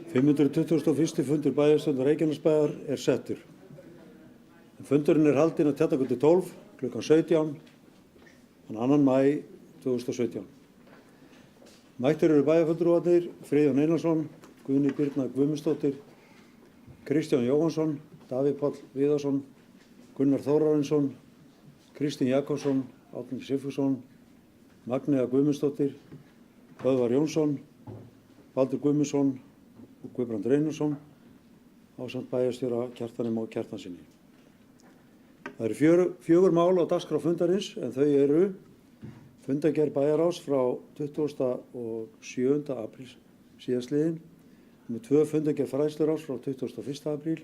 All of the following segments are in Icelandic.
521. fundur bæjarstjórnar Reykjanesbæjar settur. Fundurinn haldinn á Tjarnargötu 12 klukkan 17, þann 2. maí 2017. Mættir eru bæjarfulltrúarnir Friðjón Einarsson, Guðný Birna Guðmundsdóttir, Kristján Jóhannsson, Davíð Páll Viðarsson, Gunnar Þórarinsson, Kristín Jakobsson, Árni Sigfússon, Magnea Guðmundsdóttir, Böðvar Jónsson, Baldur Guðmundsson og Guðbrandur Einarsson ásamt bæjarstjóra Kjartani Má Kjartanssyni. Það eru fjögur mál á dagskrá fundarins en þau eru fundargerð bæjarráðs frá 27. apríl síðastliðinn, með 2 fundargerð fræðsluráðs frá 21. apríl,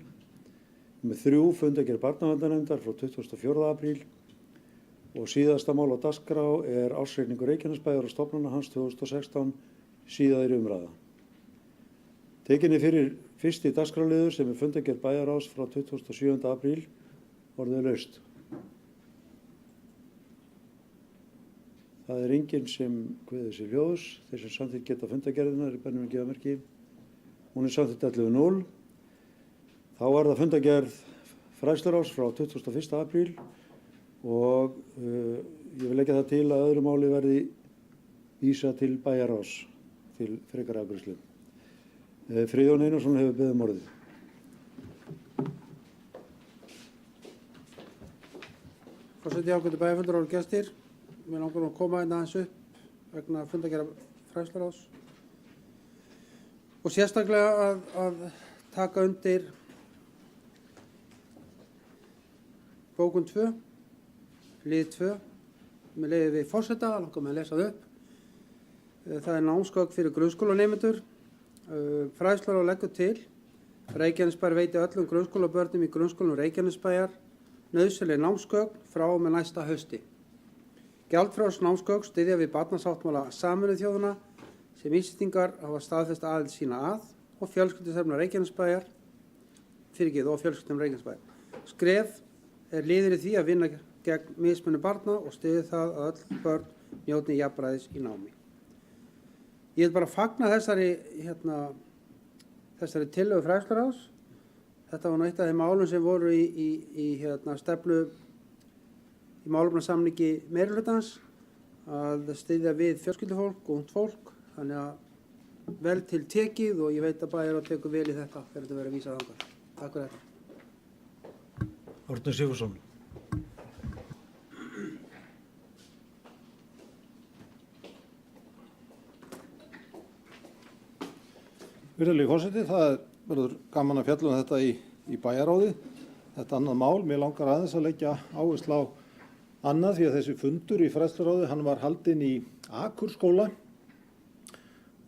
með 3 fundargerð barnaverndarnefndar frá 24. apríl og síðasta mál á dagskrá er ársreikningur Reykjanesbæjar og stofnana hans 2016, síðari umræða. Tekinni fyrir fyrsti dagskrárliður sem er fundargerð bæjarráðs frá 27. apríl orðið laust. Það er enginn sem kveður sér hljóðs. Þeir sem samþykkt geta fundargerðina er bennum að gefa merki. Hún er samþykkt 11.0. Þá var það fundargerð fræðsluráðs frá 21. apríl og ég vil leggja það til að öðru máli verði vísað til bæjarráðs til frekari afgreiðslu. Friðjón Einarsson hefur beðið orðið. Forseti, ágætu bæjarfulltrúar og gestir. Mig langar að koma aðeins upp vegna fundargerðar fræðsluráðs og sérstaklega að taka undir bókun 2, lið 2, með leyfi við forseta, langar mig að lesa það upp. Það er námsgögn fyrir grunnskólanemendur. Fræðsluráð leggur til Reykjanesbær veiti öllum grunnskólabörnum í grunnskólum Reykjanesbæjar nauðsynleg námsgögn frá og með næsta hausti. Gjaldfrjáls námsgögn styðja við barnasáttmála Sameinuðu þjóðanna sem Íslendingar hafa staðfest aðild sína að og fjölskyldustefna Reykjanesbæjar og fjölskyldustefna Reykjanesbæjar. Skref er liður í því að vinna gegn mismunun barna og styðja það að öll börn njóti jafnræðis í námi. Ég vil bara fagna þessari tillögu fræðsluráðs. Þetta var eitt af þeim málum sem voru í stefnu í málefnasamningi meirihlutans að styðja við fjölskyldufólk og ungt fólk. Þannig að vel til tekið og ég veit að bæjarráð tekur vel í þetta þegar þetta verður vísað þangað. Takk fyrir þetta. Árni Sigfússon. Virðulegi forseti, það verður gaman að fjalla þetta í bæjarráði. Þetta annað mál, mér langar aðeins að leggja áherslu á annað því að þessi fundur í fræðsluráði, hann var haldinn í Akurskóla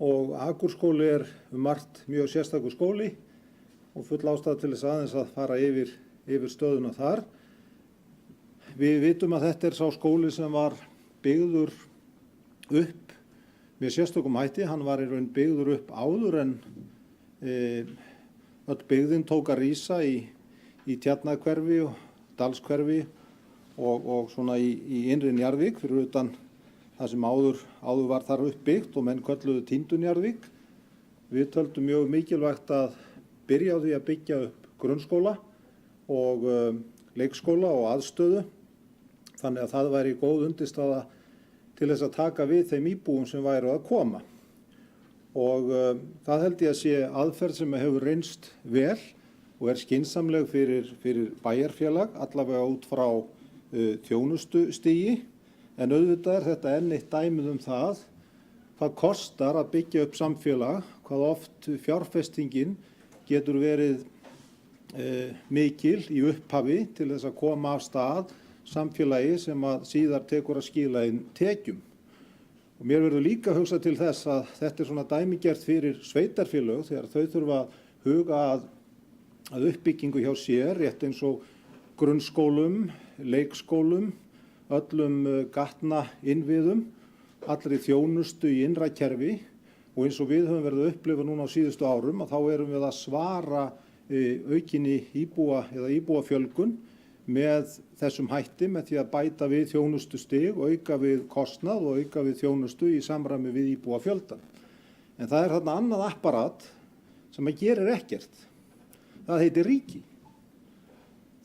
og Akurskóli er margt mjög sérstakur skóli og full ástæða til þess aðeins að fara yfir stöðuna þar. Við vitum að þetta er sá skóli sem var byggður upp með sérstökum hætti. Hann var í raun byggður upp áður en öll byggðin tók að rísa í Tjarnarhverfi og Dalshverfi og svona í innri Njarðvík fyrir utan það sem áður var þar uppbyggt og menn kölluðu týndu Njarðvík. Við töldum mjög mikilvægt að byrja á því að byggja upp grunnskóla og leikskóla og aðstöðu þannig að það væri góð undirstaða til þess að taka við þeim íbúum sem væru að koma. Og það held ég að sé aðferð sem hefur reynst vel og er skynsamleg fyrir bæjarfélag, allavega út frá þjónustustigi. En auðvitað er þetta enn eitt dæmið það hvað kostar að byggja upp samfélag, hvað oft fjárfestingin getur verið mikil í upphafi til þess að koma af stað samfélagi sem að síðar tekur að skila inn tekjum. Og mér verður líka að hugsa til þess að þetta er svona dæmigert fyrir sveitarfélög þegar þau þurfa að huga að uppbyggingu hjá sér, rétt eins og grunnskólum, leikskólum, öllum gatna innviðum, allri þjónustu í innra kerfi og eins og við höfum verið að upplifa núna á síðustu árum að þá erum við að svara aukinni íbúafjölgun með þessum hætti með því að bæta við þjónustustig, auka við kostnað og auka við þjónustu í samræmi við íbúafjöldan. En það er þarna annað apparat sem að gerir ekkert. Það heitir ríki.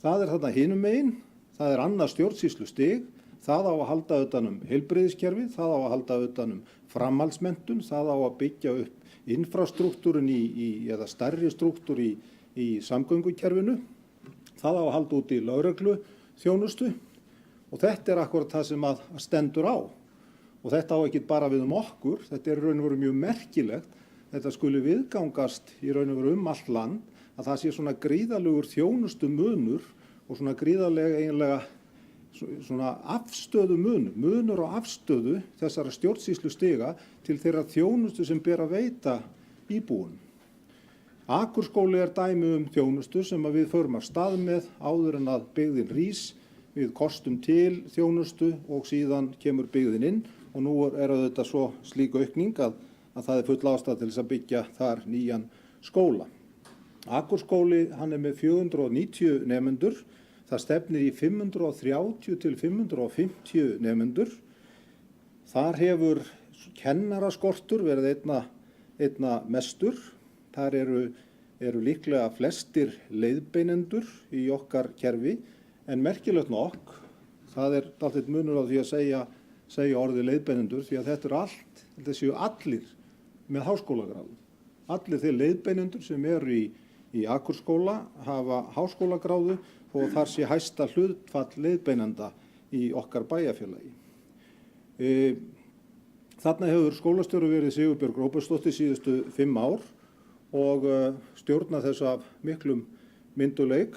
Það er þarna hinum megin, það er annað stjórnsýslustig, það á að halda utan heilbrigðiskerfið, það á að halda utan framhaldsmenntun, það á að byggja upp infrastruktúrin eða stærri struktúr í samgöngukerfinu, það á að halda út í lögreglu þjónustu og þetta er akkurat það sem að stendur á. Og þetta á ekki bara við okkur, þetta er í raun og veru mjög merkilegt, þetta skuli viðgangast í raun og veru allt land, að það sé svona gríðalegur þjónustu munur og svona gríðalega eiginlega svona afstöðu munur og afstöðu þessara stjórnsýslu stiga til þeirra þjónustu sem ber að veita íbúum. Akurskóli er dæmi þjónustu sem að við förum af stað með áður en að byggðin rís, við kostum til þjónustu og síðan kemur byggðin inn og nú er þetta svo slík aukning að það er full ástæða til þess að byggja þar nýjan skóla. Akurskóli hann er með 490 nemendur. Það stefnir í 530 til 550 nemendur. Þar hefur kennaraskortur verið einna mestur. Þar eru líklega flestir leiðbeinendur í okkar kerfi, en merkilegt nokk, það er dálítið munur á því að segja orðið leiðbeinendur, því að þetta séu allir með háskólagráðu. Allir þeir leiðbeinendur sem eru í Akurskóla hafa háskólagráðu og þar sé hæsta hlutfall leiðbeinenda í okkar bæjarfélagi. Þarna hefur skólastjóri verið Sigurbjörg Róbertsdóttir síðustu 5 ár og stjórnað þess af miklum mynduleik.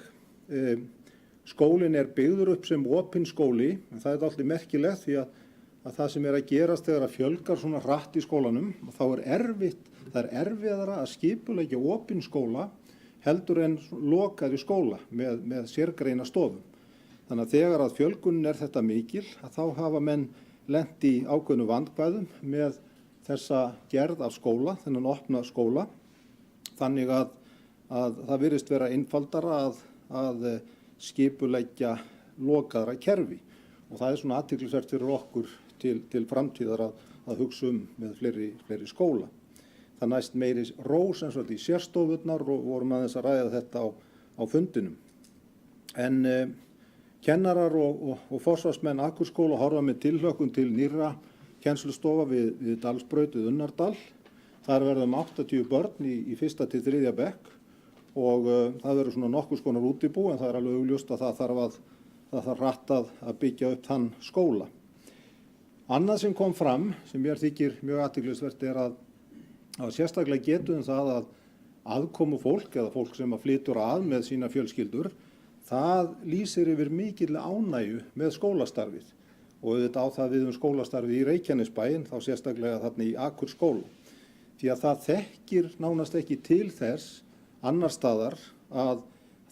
Skólinn er byggður upp sem opinn skóli, en það er alltaf merkilegt því að það sem er að gerast þegar að fjölgar svona hratt í skólanum, þá er erfiðara að skipuleggja opinn skóla heldur en lokaðri skóla með sérgreina stofum. Þannig að þegar að fjölgunin er þetta mikil, að þá hafa menn lent í ákveðnu vandkvæðum með þessa gerð af skóla, þennan opna skóla. Þannig að það virðist vera einfaldara að skipuleggja lokaðra kerfi. Og það er svona athyglisvert fyrir okkur til framtíðar að hugsa með fleiri skóla. Það næst meiri ró sem sagt í sérstofurnar og vorum aðeins að ræða þetta á fundinum. En kennarar og forsvarsmenn Akurskóla horfa með tilhlökkun til nýrra kennslustofa við Dalsbraut við Unnardal. Þar verða 80 börn í 1. til 3. bekk og það verður svona nokkurs konar útibú, en það er alveg augljóst að það þarf hratt að byggja upp þann skóla. Annað sem kom fram, sem mér þykir mjög athyglisvert, er að sérstaklega getum það að aðkomu fólk eða fólk sem flytur að með sína fjölskyldur, það lýsir yfir mikill ánægju með skólastarfið og auðvitað á það við skólastarfið í Reykjanesbæinn, þá sérstaklega þarna í Akurskóla. Því að það þekkir nánast ekki til þess annar staðar að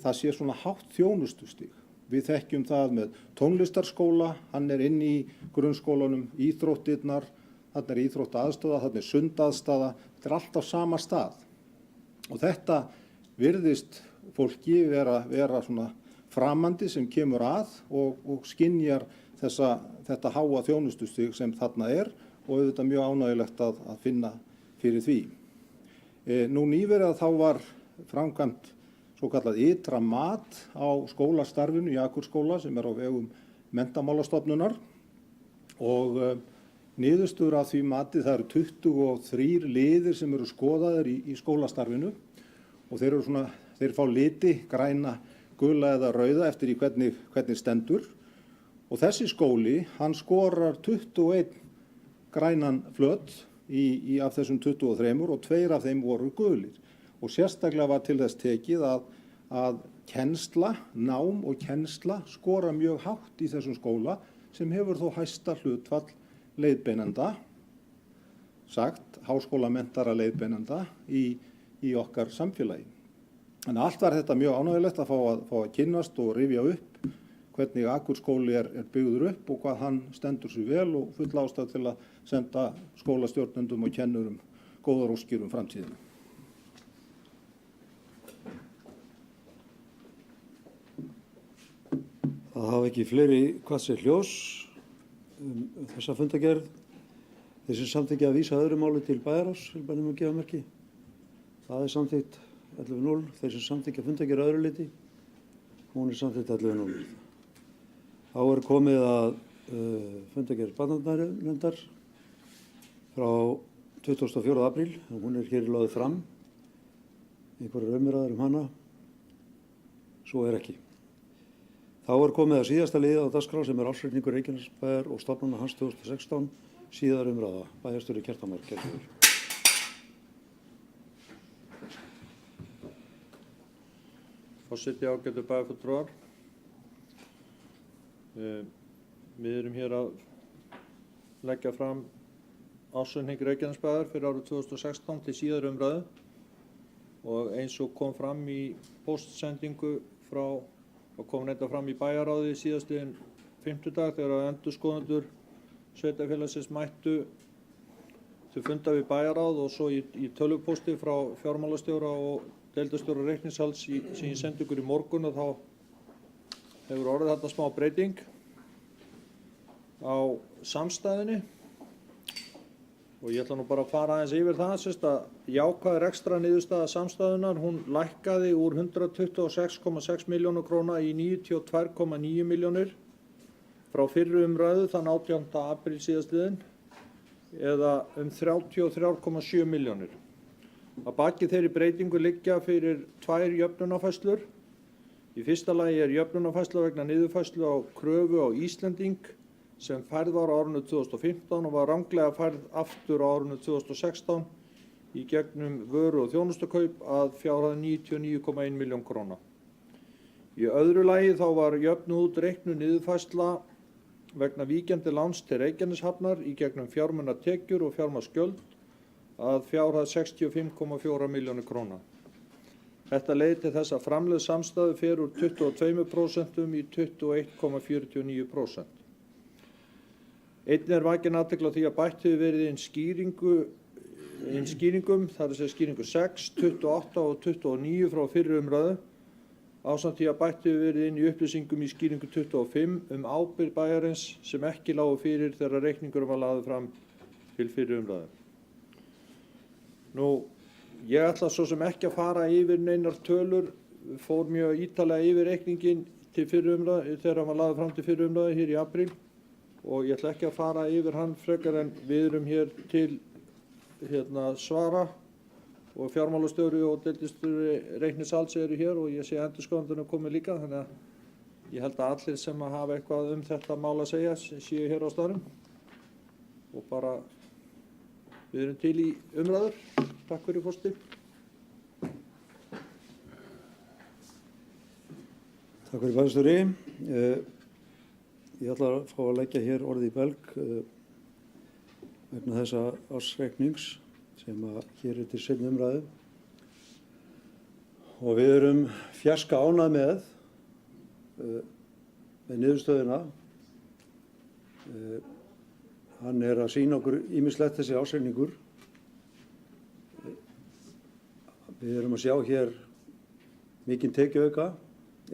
það sé svona hátt þjónustustig. Við þekkjum það með tónlistarskóla, hann er inn í grunnskólanum, íþróttirnar, þarna er íþróttaaðstaða, þarna er sundaðstaða, þetta er allt á sama stað. Og þetta virðist fólki vera svona framandi sem kemur að og skynjar þetta háa þjónustustig sem þarna er og auðvitað mjög ánægjulegt að finna fyrir því. Nú nýverið þá var framkvæmt svokallað ytra mat á skólastarfinu í Akurskóla sem er á vegum Menntamálastofnunar og niðurstöður af því mati, það eru 23 liðir sem eru skoðaðir í skólastarfinu og þeir fá liti, græna, gula eða rauða eftir í hvernig stendur og þessi skóli, hann skorar 21 grænan flöt af þessum 23 og 2 af þeim voru gulir og sérstaklega var til þess tekið að kennsla, nám og kennsla skora mjög hátt í þessum skóla sem hefur þó hæsta hlutfall leiðbeinenda, sagt háskólamentara leiðbeinenda í okkar samfélagi. En allt var þetta mjög ánægjulegt að fá að kynnast og rifja upp hvernig Akurskóli er byggður upp og hvað hann stendur sig vel og full ástæða til að senda skólastjórnendum og kennurum góðar óskir framtíðina. Það hafa ekki fleiri hvassir hljós þessa fundagerð. Þeir sem samþykkja að vísa öðru máli til bæjarráðs, vil bara gefa merki. Það er samþykkt. 11.0. Þeir sem samþykkja fundargerð að öðru leyti, hún er samþykkt 11.0. Þá er komið að fundargerð barnaverndarnefndar frá 24. apríl. Hún er hér lögð fram. Einhverjar umræður hana. Svo er ekki. Þá er komið að síðasta liði á dagskrá sem er ársreikningur Reykjanesbæjar og stofnana hans 2016, síðar umræða. Bæjarstjóri Kjartan Már Kjartansson. Forseti, ágætu bæjarfulltrúar. Við erum hér að leggja fram ársreikning Reykjanesbæjar fyrir árið 2016 til síðar umræðu og eins og kom fram í póstsendingu kom þetta fram í bæjarráði síðastliðinn fimmtudag þegar endurskoðendur sveitarfélagsins mættu til funda við bæjarráð og svo í tölvupósti frá fjármálastjóra og deildarstjóra reikningshalds sem ég sendi ykkur í morgun og þá hefur orðið þarna smá breyting á samstæðunni og ég ætla nú bara að fara aðeins yfir það, sérst að jákvæð rekstrar niðurstaða samstæðunnar, hún lækkaði úr 126,6 milljónir króna í 92,9 milljónir frá fyrri umræðu þann 18. apríl síðastliðinn eða 33,7 milljónir. Að baki þeirri breytingu liggja fyrir 2 jöfnunarfærslur. Í fyrsta lagi er jöfnunarfærsla vegna niðurfærslu á kröfu á Íslending sem færð var á árinu 2015 og var ranglega færð aftur á árinu 2016 í gegnum vöru- og þjónustukaup að fjárhæð 99,1 milljón króna. Í öðru lagi þá var jöfnuð út reiknuð niðurfærsla vegna víkjandi láns til Reykjaneshafnar í gegnum fjármunatekjur og fjármagnsgjöld að fjárhæð 65,4 milljónir króna. Þetta leiðir til þess að framlegð samstæðu fer úr 22% í 21,49%. Einnig er vakin athygli á því að bætt hefur verið inn skýringum, það er að segja skýringu 6, 28 og 29 frá fyrri umræðu, ásamt því að bætt hefur verið inn í upplýsingum í skýringu 25 ábyrgð bæjarins sem ekki lágu fyrir þegar reikningurum var lagður fram til fyrri umræðu. Ég ætla svo sem ekki að fara yfir neinar tölur, fór mjög ítarlega yfir reikningin til fyrri umræðu þegar hann var lagður fram til fyrri umræðu hér í apríl og ég ætla ekki að fara yfir hann frekar en við erum hér til svara og fjármálastjóri og deildarstjóri reikningshalds eru hér og ég sé endurskoðendurinn komið líka þannig að ég held að allir sem að hafa eitthvað þetta mál að segja séu hér á staðnum og bara við erum til í umræður. Takk fyrir forseti. Takk fyrir bæjarstjóri. Ég ætla að fá að leggja hér orðið í belg vegna þessa ársreiknings sem hér er til seinni umræðu. Og við erum fjarska ánægð með niðurstöðuna. Hann er að sýna okkur ýmislegt þessi ársreikningur. Við erum að sjá hér mikinn tekjuauka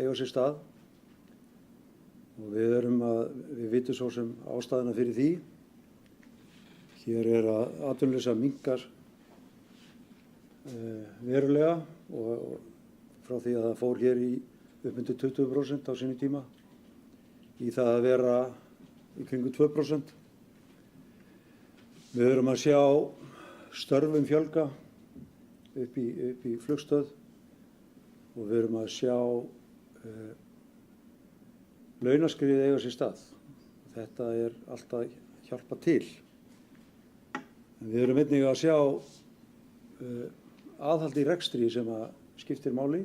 eiga sér stað og við vitum svo sem ástæðuna fyrir því. Hér er að atvinnuleysi minnkar verulega og frá því að það fór hér í upp undir 20% á sínu tíma í það að vera í kringum 2%. Við erum að sjá störfum fjölga upp í flugstöð og við erum að sjá launaskrið eiga sér stað. Þetta er allt að hjálpa til. En við erum einnig að sjá aðhald í rekstri sem að skiptir máli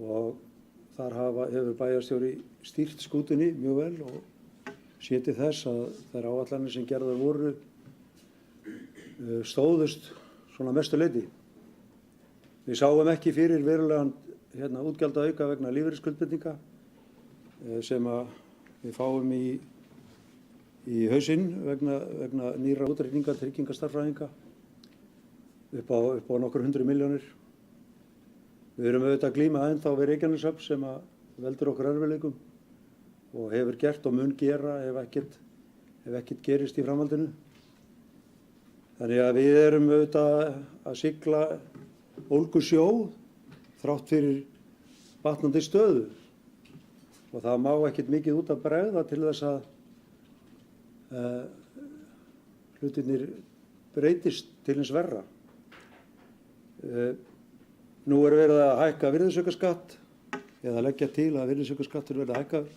og þar hefur bæjarstjóri stýrt skútunni mjög vel og séð til þess að þær áætlanir sem gerðar voru stóðust svona mestu leyti. Við sáum ekki fyrir verulegan útgjaldaauka vegna lífeyrisskuldbindinga sem að við fáum í hausinn vegna nýrra útreikninga tryggingastarfræðinga upp á nokkur 100 milljónir. Við erum auðvitað að glíma ennþá við Reykjaneshöfn sem að veldur okkur erfiðleikum og hefur gert og mun gera ef ekkert gerist í framhaldinu. Þannig að við erum auðvitað að sigla ólgusjó þrátt fyrir batnandi stöðu. Og það má ekkert mikið út að bregða til þess að hlutirnir breytist til hins verra. Nú er verið að hækka virðisaukaskatt eða leggja til að virðisaukaskattur verði hækkaður.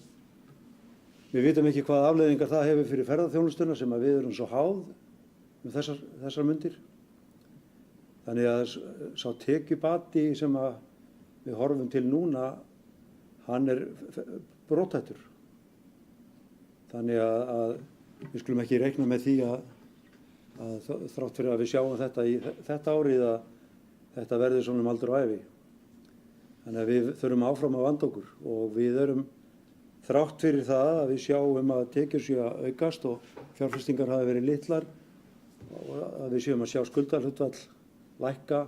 Við vitum ekki hvaða afleiðingar það hefur fyrir ferðaþjónustuna sem að við erum svo háð þessar mundir. Þannig að sá tekjubati sem að við horfum til núna, hann er brothættur. Þannig að við skulum ekki reikna með því að þrátt fyrir að við sjáum þetta í þetta árið að þetta verður svona um aldur og ævi. Þannig að við þurfum áfram að vanda okkur og við erum þrátt fyrir það að við sjáum að tekjur séu að aukast og fjárfestingar hafi verið litlar og að við séum að sjá skuldahlutfall lækka,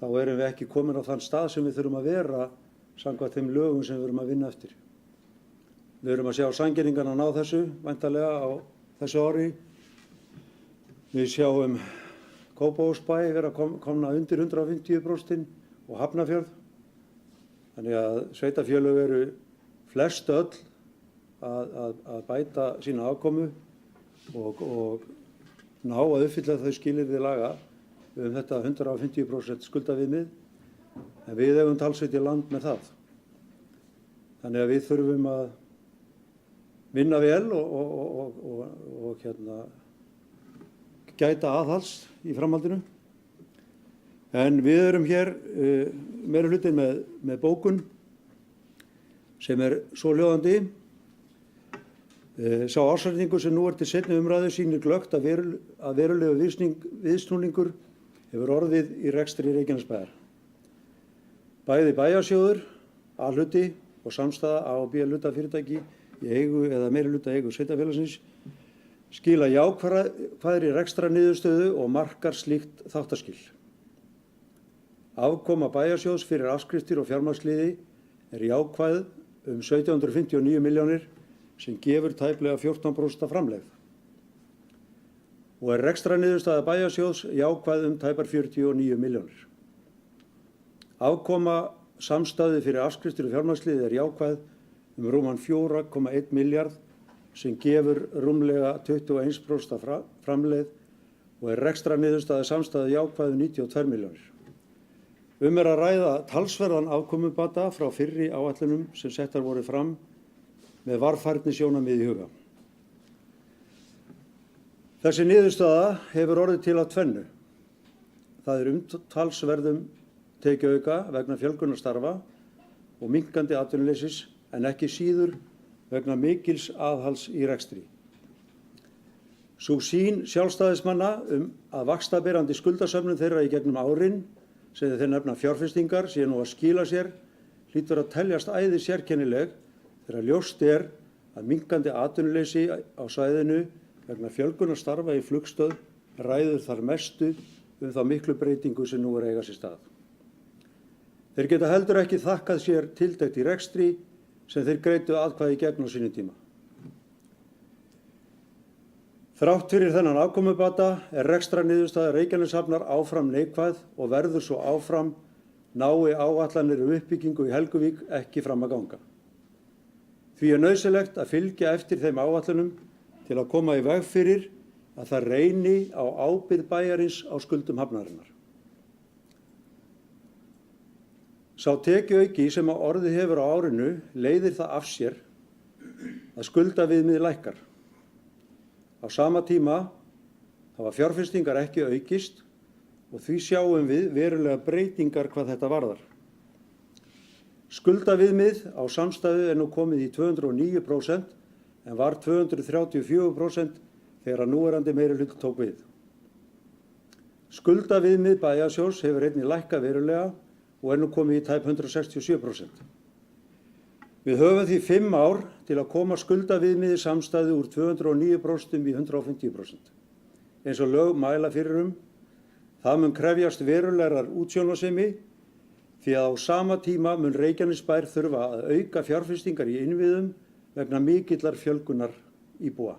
þá erum við ekki komin á þann stað sem við þurfum að vera samkvæmt þeim lögum sem við erum að vinna eftir. Við erum að sjá sanngirningarna ná þessu, væntanlega á þessu ári. Við sjáum Kópavogsbæ vera komna undir 150% og Hafnarfjörð. Þannig að sveitarfélög eru flest öll að bæta sína afkomu og ná að uppfylla þau skilyrði laga þetta 150% skuldaviðmið, en við eigum talsveit í land með það. Þannig að við þurfum að vinna vel og gæta aðhalds í framhaldinu. En við erum hér meiri hluti með bókun sem er svohljóðandi. Sá ársreikningur sem nú er til seinni umræðu sýnir glöggt að verulegur viðsnúningur hefur orðið í rekstri Reykjanesbæjar. Bæði bæjarsjóður, A-hluti og samstæða A- og B-hlutafyrirtæki í eigu eða meiri hluta eigu sveitarfélagsins skila jákvæðri rekstrarniðurstöðu og markar slíkt þáttaskil. Afkoma bæjarsjóðs fyrir afskriftir og fjármagnsliði er jákvæð 1759 milljónir sem gefur tæplega 14% framlegð. Og er rekstrarniðurstaða bæjarsjóðs jákvæð tæpar 49 milljónir. Afkoma samstæðu fyrir afskriftir og fjármagnsliði er jákvæð rúman 4,1 milljarð sem gefur rúmlega 21% framlegð og er rekstrarniðurstaða samstæðu jákvæð 92 milljónir. Er að ræða talsverðan afkomubata frá fyrri áætlunum sem settar voru fram með varfærnisjónarmið í huga. Þessi niðurstaða hefur orðið til að tvennu. Það er umtalsverðum tekjuauka vegna fjölgunar starfa og minnkandi atvinnuleysis en ekki síður vegna mikils aðhalds í rekstri. Sú sýn sjálfstæðismanna að vaxtaberandi skuldasöfnun þeirra í gegnum árin sem þeir nefna fjárfestingar sé nú að skila sér hlýtur að teljast æði sérkennileg þegar ljóst er að minnkandi atvinnuleysi á svæðinu vegna fjölgunar starfa í flugstöð ræður þar mestu þá miklu breytingu sem nú er að eiga sér stað. Þeir geta heldur ekki þakkað sér tildekt í rekstri sem þeir greiddu atkvæði gegn á sínum tíma. Þrátt fyrir þennan afkomubata er rekstrarniðurstaða Reykjaneshafnar áfram neikvæð og verður svo áfram nái áætlanir uppbyggingu í Helguvík ekki fram að ganga. Því er nauðsynlegt að fylgja eftir þeim áætlunum til að koma í veg fyrir að það reyni á ábyrgð bæjarins á skuldum hafnarinnar. Sá tekjuauki sem á orðið hefur á árinu leiðir það af sér að skuldaviðmið lækkar. Á sama tíma hafa fjárfestingar ekki aukist og því sjáum við verulega breytingar hvað þetta varðar. Skuldaviðmið á samstæðu er nú komið í 209% en var 234% þegar að núverandi meirihluti tók við. Skuldaviðmið bæjarsjóðs hefur einnig lækkað verulega og er nú komið í tæp 167%. Við höfum því 5 ár til að koma skuldaviðmiði samstæðu úr 209% í 150%. Eins og lög mæla fyrir það mun krefjast verulegrar útsjónarsemi því að á sama tíma mun Reykjanesbær þurfa að auka fjárfestingar í innviðum vegna mikillar fjölgunar íbúa.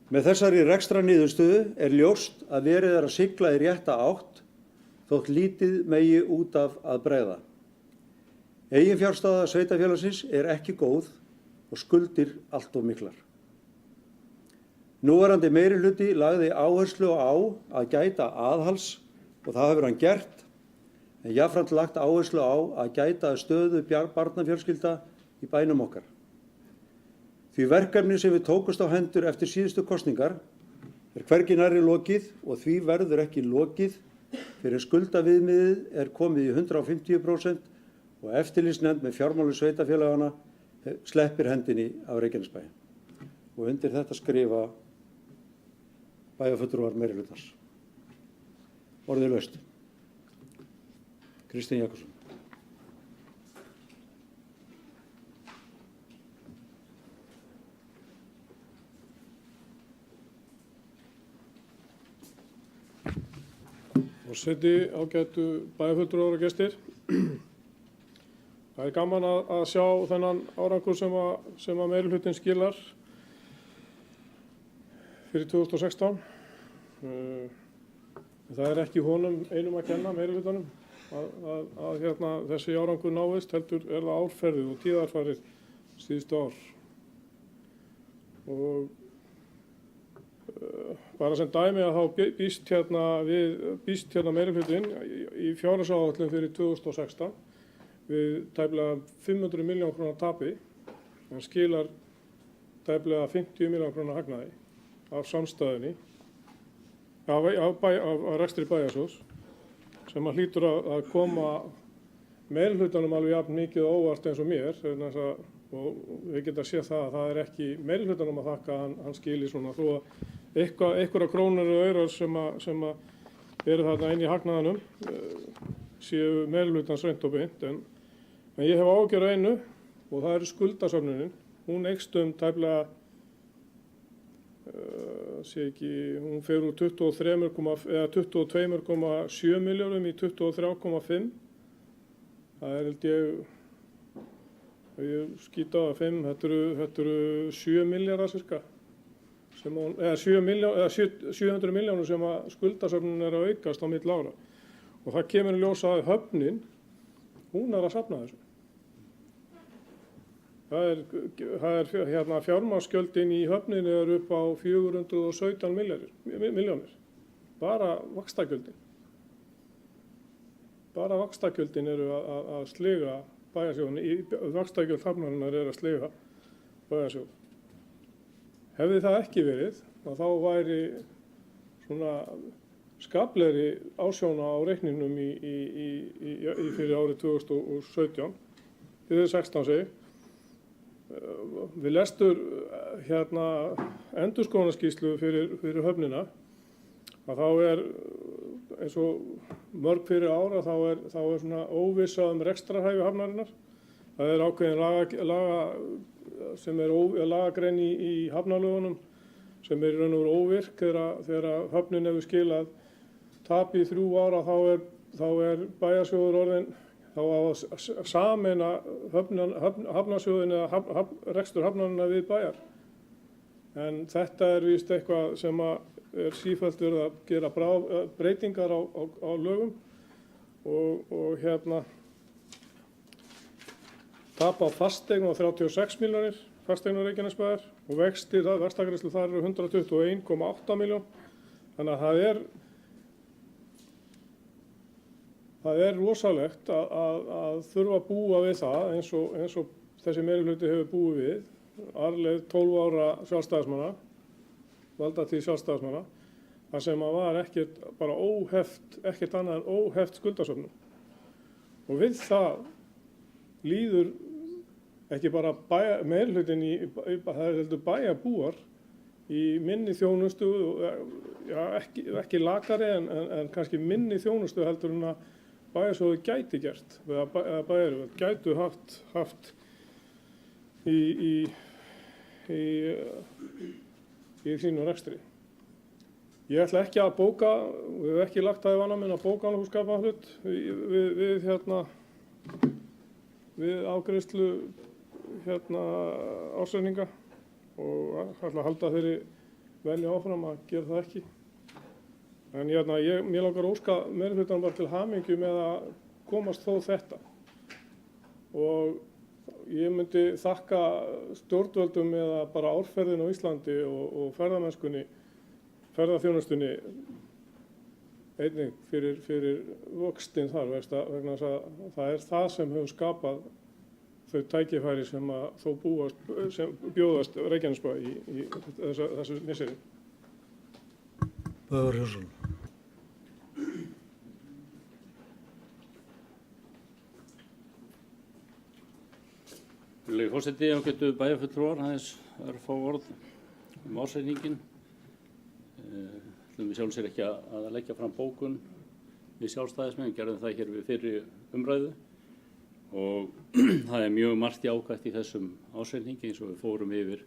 Með þessari rekstrarniðurstöðu er ljóst að verið er að sigla í rétta átt þótt lítið megi út af að bregða. Eiginfjárstaða sveitarfélagsins er ekki góð og skuldir allt of miklar. Núverandi meirihluti lagði áherslu á að gæta aðhals og það hefur hann gert, en jafnframt lagt áherslu á að gæta stöðu barnafjölskylda í bænum okkar. Því verkefni sem við tókumst á hendur eftir síðustu kosningar er hvergi nærri lokið og því verður ekki lokið fyrir skuldaviðmiðið er komið í 150% og eftirlitsnefnd með fjármálum sveitarfélagana sleppir hendinni af Reykjanesbæ. Og undir þetta skrifa bæjarfulltrúar meirihlutans. Orðið laust. Kristinn Jakobsson. Forseti, ágætu bæjarfulltrúar og gestir. Það er gaman að sjá þennan árangur sem að meirihlutinn skilar fyrir 2016. Það er ekki honum einum að kenna, meirihlutanum, að þessi árangur náist, heldur er það árferðið og tíðarfarið síðustu ár. Og bara sem dæmi að þá býst meirihlutinn í fjárhagsáætlun fyrir 2016 við tæplega 500 milljón króna tapi, en skilar tæplega 50 milljón króna hagnaði af samstæðunni, af rekstri bæjarsjóðs, sem að hlýtur að koma meirihlutanum alveg jafn mikið óvart eins og mér, og við getum að sé það að það er ekki meirihlutanum að þakka að hann skili svona, þó að einhverja krónur og aurar sem eru þarna inn í hagnaðanum séu meirihlutans reynt og beint, en ég hef áhyggjur af einu og það er skuldasöfnunin. Hún eykst tæplega hún fer úr 22,7 milljörðum í 23,5. Það er held ég skýta á 5, þetta eru 7 milljarðar cirka, 700 milljónir sem að skuldasöfnunin er að aukast á milli ára. Og það kemur í ljós að höfnin, hún er að safna þessu. Það er fjármagnsgjöldin í höfninni er upp á 417 milljónir. Bara vaxtagjöldin. Bara vaxtagjöldin eru að sliga bæjarsjóðin. Vaxtagjöld hafnarinnar er að sliga bæjarsjóð. Hefði það ekki verið, þá væri svona skaplegri ásjóna á reikningnum fyrir árið 2017, fyrir 2016 segi. Við lestur endurskoðunarskýrslu fyrir höfnina, að þá er eins og mörg fyrir ára þá er svona óvissa rekstrarhæfi hafnarinnar. Það er ákveðin sem er lagagrein í hafnalögunum sem er í raun og veru óvirk þegar höfnin hefur skilað tap í 3 ára, þá er bæjarsjóður orðinn, þá á að sameina hafnarsjóðin eða rekstur hafnarina við bæjar. En þetta er víst eitthvað sem er sífellt verið að gera breytingar á lögum og tap á fasteign á 36 milljónir, fasteignar Reykjanesbæjar, og vaxtagreiðslur þar eru 121,8 milljón. Þannig að það er rosalegt að þurfa að búa við það eins og þessi meirihluti hefur búið við, arfleifð 12 ára sjálfstæðismanna, valdatíð sjálfstæðismanna, þar sem var ekkert annað en óheft skuldasöfnun. Og við það líður ekki bara meirihlutin það er heldur bæjarbúar í minni þjónustu, ekki lakari en kannski minni þjónustu heldur en að bæjarsjóður gæti gert, eða bæjaryfirvöld gætu haft í sínu rekstri. Ég ætla ekki að bóka, við hefum ekki lagt það í vana minn að bóka nokkuð skapaðan hlut við afgreiðslu ársreikninga og ætla að halda þeirri velja áfram að gera það ekki. En mér langar að óska meirihlutanum bara til hamingju með að komast þó þetta. Og ég myndi þakka stjórnvöldum eða bara árferðin á Íslandi og ferðamennskunni, ferðaþjónustunni einnig fyrir vöxtinn þar, vegna þess að það er það sem hefur skapað þau tækifæri sem að sem bjóðast Reykjanesbæ í þessu misseri. Böðvar Jónsson. Virðulegi forseti, ágætu bæjarfulltrúar, aðeins örfá orð ársreikninginn. Ætlum við sjálfum sér ekki að leggja fram bókun við sjálfstæðismenn, gerðum það hér við fyrri umræðu og það er mjög margt jákvætt í þessum ársreikningi eins og við fórum yfir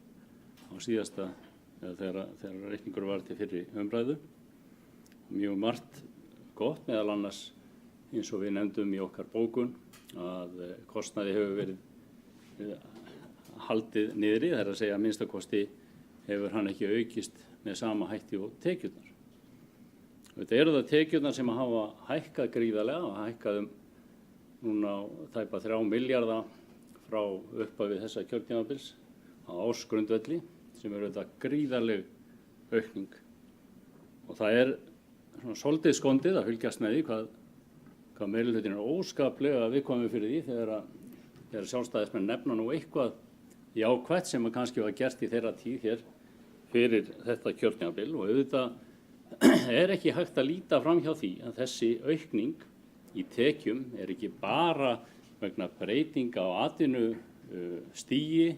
á síðasta þegar reikningur var til fyrri umræðu. Mjög margt gott, meðal annars eins og við nefndum í okkar bókun að kostnaði hefur verið haldið niðri, það er að segja að minnstakosti hefur hann ekki aukist með sama hætti og tekjurnar. Þetta eru það tekjurnar sem hafa hækkað gríðarlega og hækkað núna á tæpa 3 milljarða frá upphafi þessa kjörtímabils á ársgrundvelli sem eru þetta gríðarleg aukning. Og það er svona svolítið skondið að fylgjast með því hvað meirihlutin er óskaplega viðkvæmur fyrir því þegar sjálfstæðismenn nefna nú eitthvað jákvætt sem kannski var gert í þeirra tíð hér fyrir þetta kjörtímabil og auðvitað er ekki hægt að líta fram hjá því að þessi aukning í tekjum er ekki bara vegna breytinga á atvinnustigi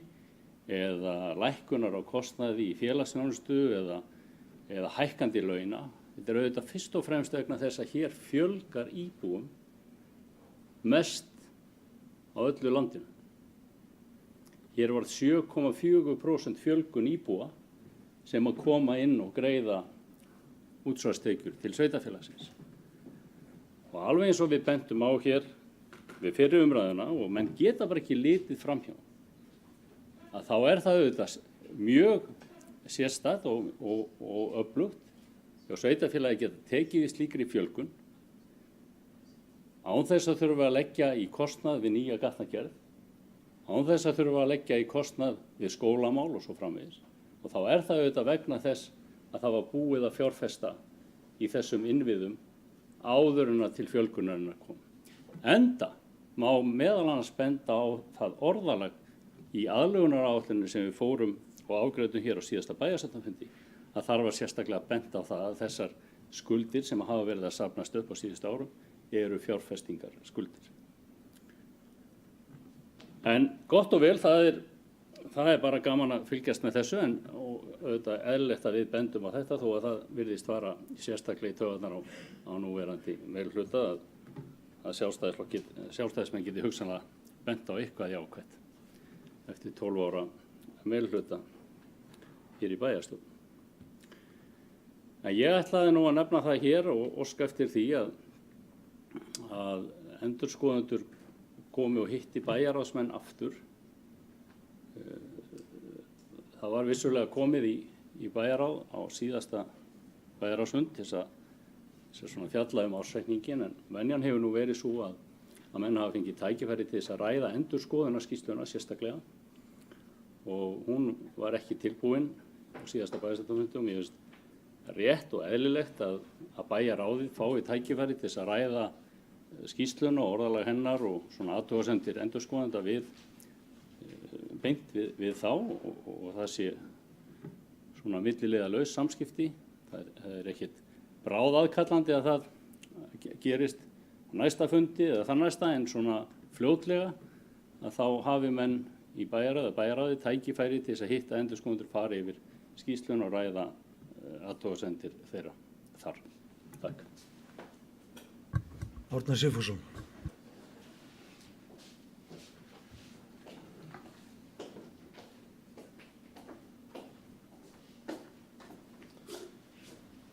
eða lækkunar á kostnaði í félagsþjónustu eða hækkandi launa. Þetta er auðvitað fyrst og fremst vegna þess að hér fjölgar íbúum mest á öllu landinu. Hér var 7,4% fjölgun íbúa sem að koma inn og greiða útsvarstekjur til sveitarfélagsins. Og alveg eins og við bentum á hér við fyrri umræðuna og menn geta bara ekki litið framhjá að þá er það auðvitað mjög sérstætt og öflugt og sveitarfélagi geta tekið í slíkri fjölgun án þess að þurfa að leggja í kostnað við nýja gatnagerð, án þess að þurfa að leggja í kostnað við skólamál og svo framvegis. Og þá er það auðvitað vegna þess að það var búið að fjárfesta í þessum innviðum áður en að til fjölgunarinnar kom. Enda má meðal annars benda á það orðalag í aðlögunaráætlunni sem við fórum og afgreiddum hér á síðasta bæjarstjórnarfundi að þar var sérstaklega bent á það að þessar skuldir sem hafa verið að safnast upp á síðustu árum eru fjárfestingar skuldir. En gott og vel, það er bara gaman að fylgjast með þessu en auðvitað eðlilegt að við bendum á þetta þó að það virðist vara sérstaklega í taugarnar á núverandi meirihluta að sjálfstæðismenn geti hugsanlega bent á eitthvað jákvætt eftir 12 ára meirihluta hér í bæjarstjórn. En ég ætlaði nú að nefna það hér og óska eftir því að endurskoðendur komi og hitti bæjarráðsmenn aftur. Það var vissulega komið í bæjarráð á síðasta bæjarráðsfund til þess að fjalla ársreikninginn en venjan hefur nú verið svo að menn hafa fengið tækifæri til þess að ræða endurskoðunarskýrsluna sérstaklega og hún var ekki tilbúin á síðasta bæjarstjórnarfundi og mér finnst rétt og eðlilegt að bæjarráðið fái tækifæri til þess að ræða skýrsluna og orðalag hennar og svona athugasemdir endurskoðenda beint við þá og það sé svona milliliðalaus samskipti. Það er ekkert bráðaðkallandi að það gerist á næsta fundi eða þann næsta en svona fljótlega að þá hafi menn í bæjarráði tækifæri til þess að hitta endurskoðendur fara yfir skýrsluna og ræða athugasemdir þeirra þar. Takk. Árni Sigfússon.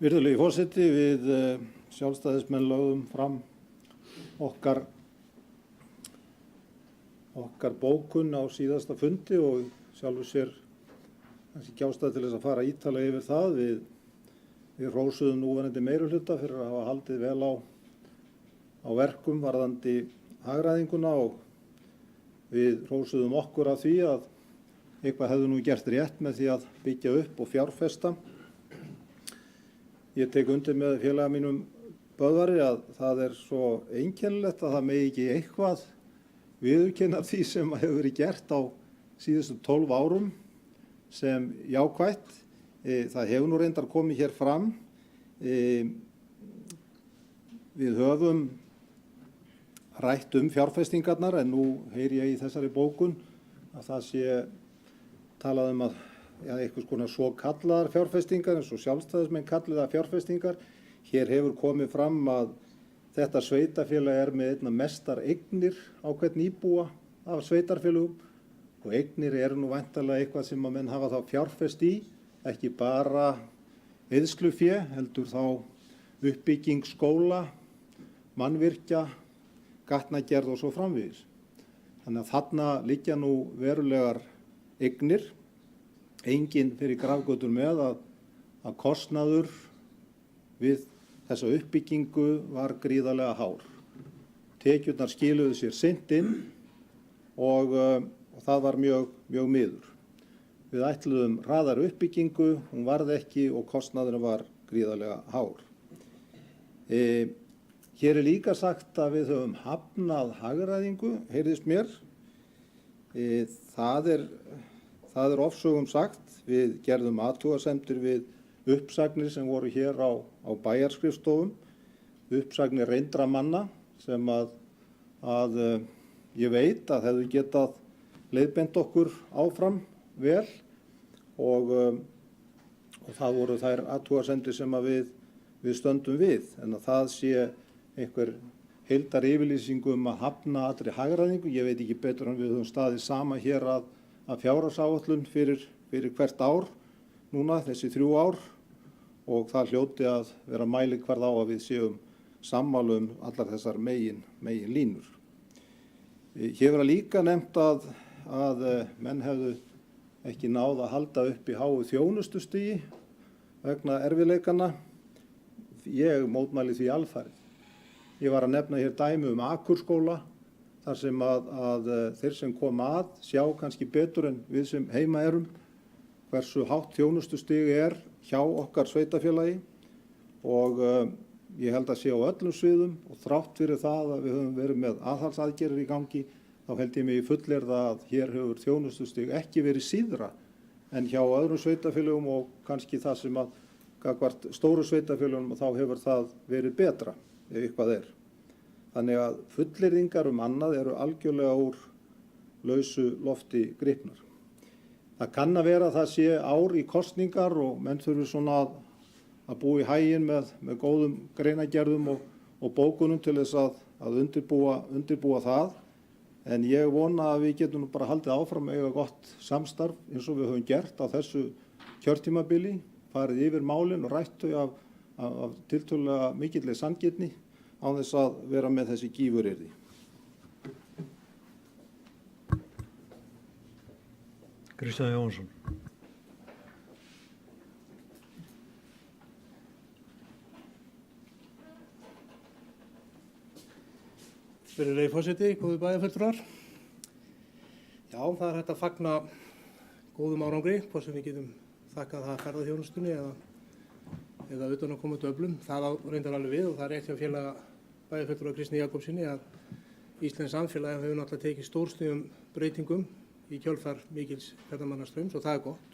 Virðulegi forseti, við sjálfstæðismenn lögðum fram okkar bókun á síðasta fundi og sjálfur sér kannski ekki ástæða til þess að fara ítarlega yfir það. Við hrósuðum núverandi meirihluta fyrir að hafa haldið vel á verkum varðandi hagræðinguna og við hrósuðum okkur af því að eitthvað hefðu nú gert rétt með því að byggja upp og fjárfesta. Ég tek undir með félaga mínum Böðvari að það er svo einkennilegt að það megi ekki eitthvað viðurkenna því sem hefur verið gert á síðustu 12 árum sem jákvætt. Það hefur nú reyndar komið hér fram. Við höfum rætt fjárfestingarnar en nú heyri ég í þessari bókun að það sé talað að einhvers konar svo kallaðar fjárfestingar eins og sjálfstæðismenn kalliða fjárfestingar. Hér hefur komið fram að þetta sveitarfélag með einna mestar eignir á hvern íbúa af sveitarfélögum og eignir nú væntanlega eitthvað sem að menn hafa þá fjárfest í, ekki bara eyðslufé, heldur þá uppbygging skóla, mannvirkja, gatnagerð og svo framvegis. Þannig að þarna liggja nú verulegar eignir, enginn fyrir grafgötur með að kostnaður við þessa uppbyggingu var gríðarlega hár. Tekjurnar skiluðu sér seint inn og það var mjög miður. Við ætluðum hraðari uppbyggingu, hún varð ekki og kostnaðurinn var gríðarlega hár. Hér er líka sagt að við höfum hafnað hagræðingu, heyrðist mér. Það er ofsögum sagt. Við gerðum athugasemdir við uppsagnir sem voru hér á bæjarskrifstofum, uppsagnir reyndra manna sem að ég veit að hefðu getað leiðbeint okkur áfram vel og það voru þær athugasemdir sem að við stöndum við. En að það sé einhver heildar yfirlýsing að hafna allri hagræðingu. Ég veit ekki betur en við höfum staðið sama hér að fjárhagsáætlun fyrir hvert ár núna, þessi 3 ár og það hljóti að vera mælikvarði á að við séum sammála allar þessar megin línur. Hér var líka nefnt að menn hefðu ekki náð að halda upp í háu þjónustustigi vegna erfiðleikana. Ég mótmæli því alfarið. Ég var að nefna hér dæmi Akurskóla þar sem að þeir sem koma að sjá kannski betur en við sem heima erum hversu hátt þjónustustigi hjá okkar sveitarfélagi og ég held að sé á öllum sviðum og þrátt fyrir það að við höfum verið með aðhaldsaðgerðir í gangi þá held ég mig í fullyrða að hér hefur þjónustustig ekki verið síðra en hjá öðrum sveitarfélögum og kannski það sem að gagnvart stóru sveitarfélögum þá hefur það verið betra ef eitthvað er. Þannig að fullyrðingar annað eru algjörlega úr lausu lofti gripnar. Það kann að vera að það sé ár í kosningar og menn þurfi svona að búa í haginn með góðum greinagerðum og bókunum til þess að undirbúa það. En ég vona að við getum bara haldið áfram eiga gott samstarf eins og við höfum gert á þessu kjörtímabili, farið yfir málin og rætt þau af tiltölulega mikilli sanngirni án þess að vera með þessi gífuryrði. Kristján Jónsson. Virðulegi forseti, góðir bæjarfulltrúar. Já, það er hægt að fagna góðum árangri, hvort sem við getum þakkað það ferðaþjónustunni eða utanaðkomandi öflum. Það á reyndar alveg við og það er rétt hjá félaga bæjarfulltrúa Kristni Jakobssyni að íslenskt samfélag hefur náttúrulega tekið stórstígum breytingum í kjölfar mikils ferðamannastraums og það er gott.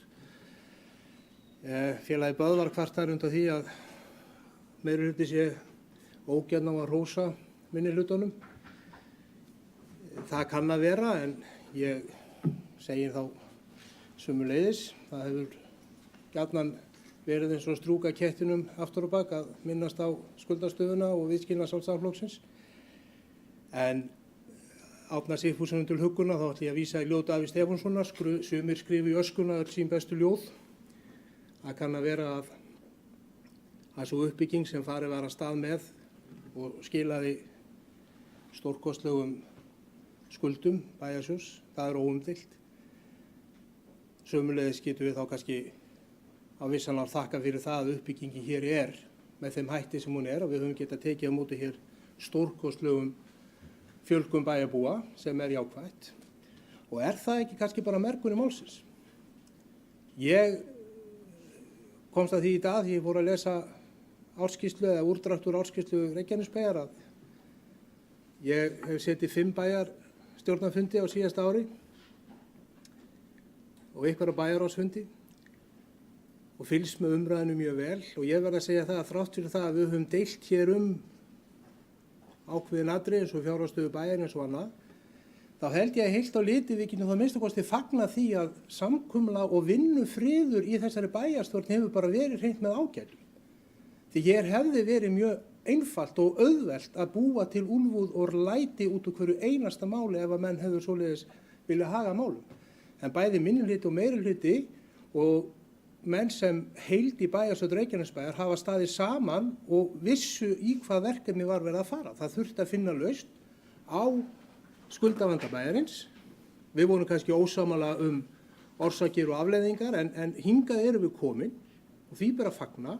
Félagi Böðvar kvartar undan því að meirihluti sé ógjarn á að hrósa minnihlutunum. Það kann að vera en ég segi þá sömuleiðis. Það hefur gjarnan verið eins og strúka kettinum aftur á bak að minnast á skuldastöðuna og viðskilnað Sjálfstæðisflokksins. En Árna Sigfússon til hugguna þá ætla ég að vísa í ljóð Davíðs Stefánssonar, sumir skrifu í öskuna öll sín bestu ljóð. Það kann að vera að svo uppbygging sem farið var að stað með og skilaði stórkostlegum skuldum bæjarsjóðs, það er óumdeilt. Sömuleiðis getum við þá kannski á vissanlega þakka fyrir það að uppbyggingi hér með þeim hætti sem hún og við höfum getað tekið á móti hér stórkostlegum fjölgun bæjarbúa sem jákvætt. Og það ekki kannski bara mergurinn málsins? Ég komst að því í dag því ég fór að lesa ársskýrslu eða úrdrátt úr ársskýrslu Reykjanesbæjar að ég hef setið 5 bæjarstjórnarfundi á síðasta ári og einhverja bæjarráðsfundi og fylgst með umræðinu mjög vel og ég verð að segja það að þrátt fyrir það að við höfum deilt hér ákveðin atriði eins og fjárhagsstöðu bæjarins og annað, þá held ég að heilt á litið við getum það minnsta kosti fagna því að samkomulag og vinnufriður í þessari bæjarstjórn hefur bara verið hreint með ágætum. Því hér hefði verið mjög einfalt og auðvelt að búa til úlfúð og læti út úr hverju einasta máli ef að menn hefur svoleiðis vilja haga málum. En bæði minnihluti og meirihluti og menn sem heild í bæjarstjórn Reykjanesbæjar hafa staðið saman og vissu í hvað verkefni var verið að fara. Það þurfti að finna lausn á skuldavanda bæjarins. Við vorum kannski ósammála orsakir og afleiðingar en hingað erum við komin og því ber að fagna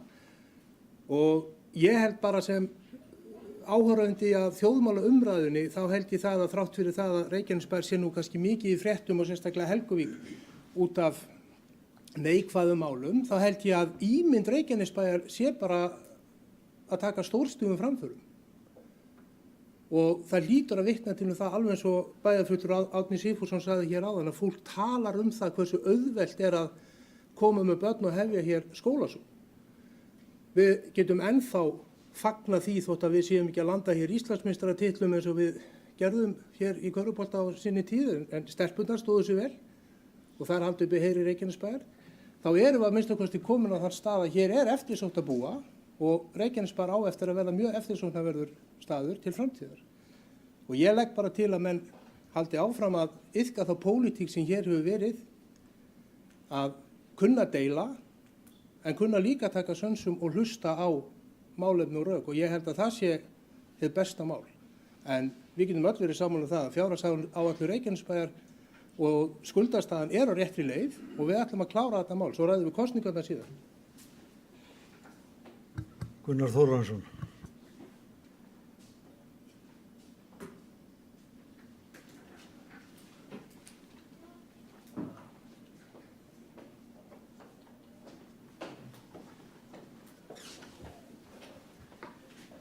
og ég held bara sem áhorfandi að þjóðmála umræðunni þá held ég það að þrátt fyrir það að Reykjanesbær sé nú kannski mikið í fréttum og sérstaklega Helguvík út af neikvæðum málum, þá held ég að ímynd Reykjanesbæjar sé bara að taka stórstígum framförum. Og það hlýtur að vitna til það alveg eins og bæjarfulltrúi Árni Sigfússon sagði hér áðan að fólk talar það hversu auðvelt að koma með börn og hefja hér skólasókn. Við getum ennþá fagna því þótt að við séum ekki að landa hér Íslandsmeistaratitlum eins og við gerðum hér í körfubolta á sinni tíð en stelpurnar stóðu sig vel og þar haldið uppi heyri Reykjanesbæjar. Þá erum við að minnsta kosti komin á þann stað að hér eftirsótt að búa og Reykjanesbær á eftir að verða mjög eftirsóknarverður staður til framtíðar. Og ég legg bara til að menn haldi áfram að iðka þá pólitík sem hér hefur verið að kunna deila en kunna líka taka sönsum og hlusta á málefni og rök og ég held að það sé hið besta mál. En við getum öll verið sammála það að fjárhagsáætlun Reykjanesbæjar og skuldastaðan á réttri leið og við ætlum að klára þetta mál. Svo ræðum við kosningarnar síðan. Gunnar Þórðarsson.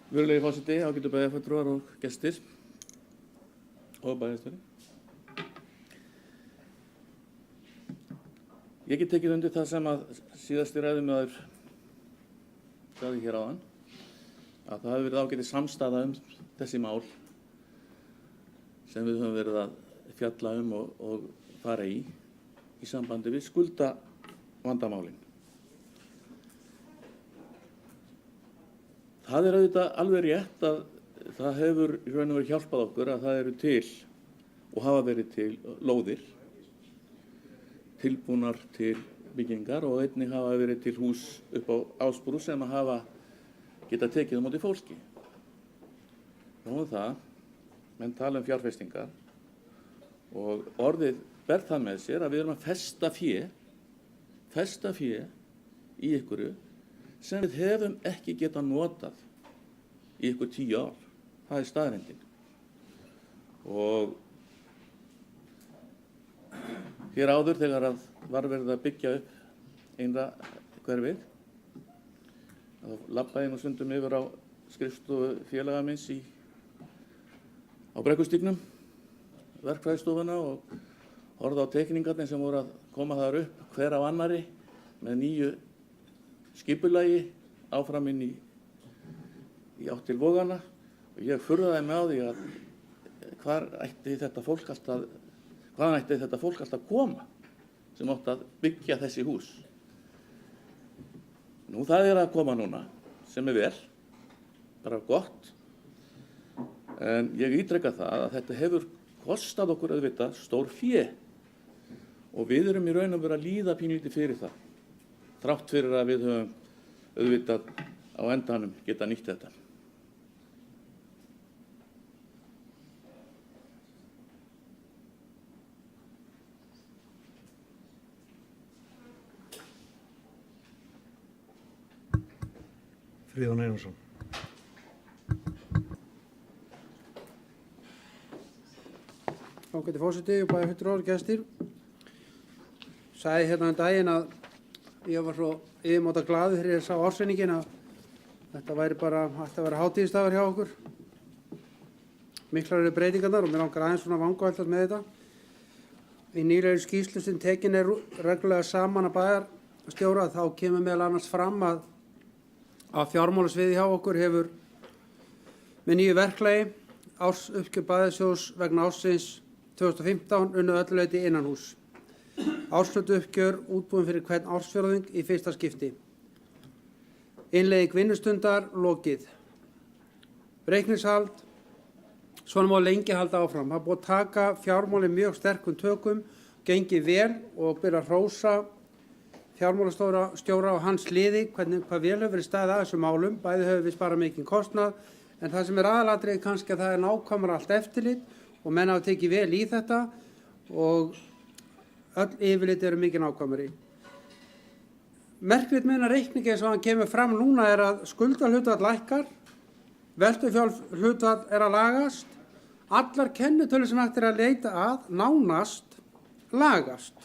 Virðulegi forseti, ágætu bæjarfulltrúar og gestir og bæjarstjóri. Ég get tekið undir það sem að síðasti ræðumaður sagði hér áðan, að það hefur verið ágætis samstaða þessi mál sem við höfum verið að fjalla og fara í sambandi við skuldavandamálin. Það auðvitað alveg rétt að það hefur í raun og veru hjálpað okkur að það eru til og hafa verið til lóðir, tilbúnar til byggingar og einnig hafa verið til hús upp á Ásbrú sem að hafa geta tekið á móti fólki. Nú það, menn tala fjárfestingar og orðið ber það með sér að við erum að festa fé í einhverju sem við hefum ekki getað notað í ykkur 10 ár. Það staðreyndin. Og hér áður þegar að var verið að byggja upp einra hverfið, þá labbaði nú stundum yfir á skrifstofu félaga minns á Brekkustígnum, verkfræðistofuna og horfði á teikningarnir sem voru að koma þar upp hver af annarri með nýju skipulagi áfram inn í átt til Vogana og ég furðaði mig á því að hvaðan ætti þetta fólk alltaf koma sem átti að byggja þessi hús. Nú það að koma núna sem vel, bara gott, en ég ítreka það að þetta hefur kostað okkur auðvitað stór fé og við erum í raun og veru að líða pínlítið fyrir það. Þrátt fyrir að við höfum auðvitað á endanum geta nýtt þetta. Friðjón Einarsson. Ágæti forseti og bæjarfulltrúar, gestir. Sagði hérna um daginn að ég var svo yfirmáta glaður þegar ég sá ársreikninginn að þetta væri bara alltaf að vera hátíðisdagur hjá okkur. Miklar eru breytingarnar og mér langar aðeins svona vangaveltast með þetta. Í nýlegri skýrslu sem tekin reglulega saman að bæjarstjóra þá kemur meðal annars fram að fjármálasviði hjá okkur hefur með nýju verklagi ársuppgjör bæjarsjóðs vegna ársins 2015 unnið öllu leyti innanhús. Árslutauppgjör útbúin fyrir hvern ársfjórðung í fyrsta skipti. Innleiðing vinnustundar lokið. Reikningshald, svona má lengi halda áfram. Það er búið að taka fjármálin mjög sterkum tökum, gengið vel og byrja að hrósa fjármálastjóra og hans liði hvað vel hefur verið staðið að þessum málum. Bæði hefur við sparað mikinn kostnað, en það sem er aðalatriði kannski að það er nákvæmara allt eftirlit og menn hafa tekið vel í þetta og öll yfirlit eru mikið nákvæmari. Merkilegt með þennan reikningi eins og hann kemur fram núna er að skuldahlutfall lækkar, veltuhlutfall er að lagast, allar kennitölur sem hægt er að leita að nánast lagast.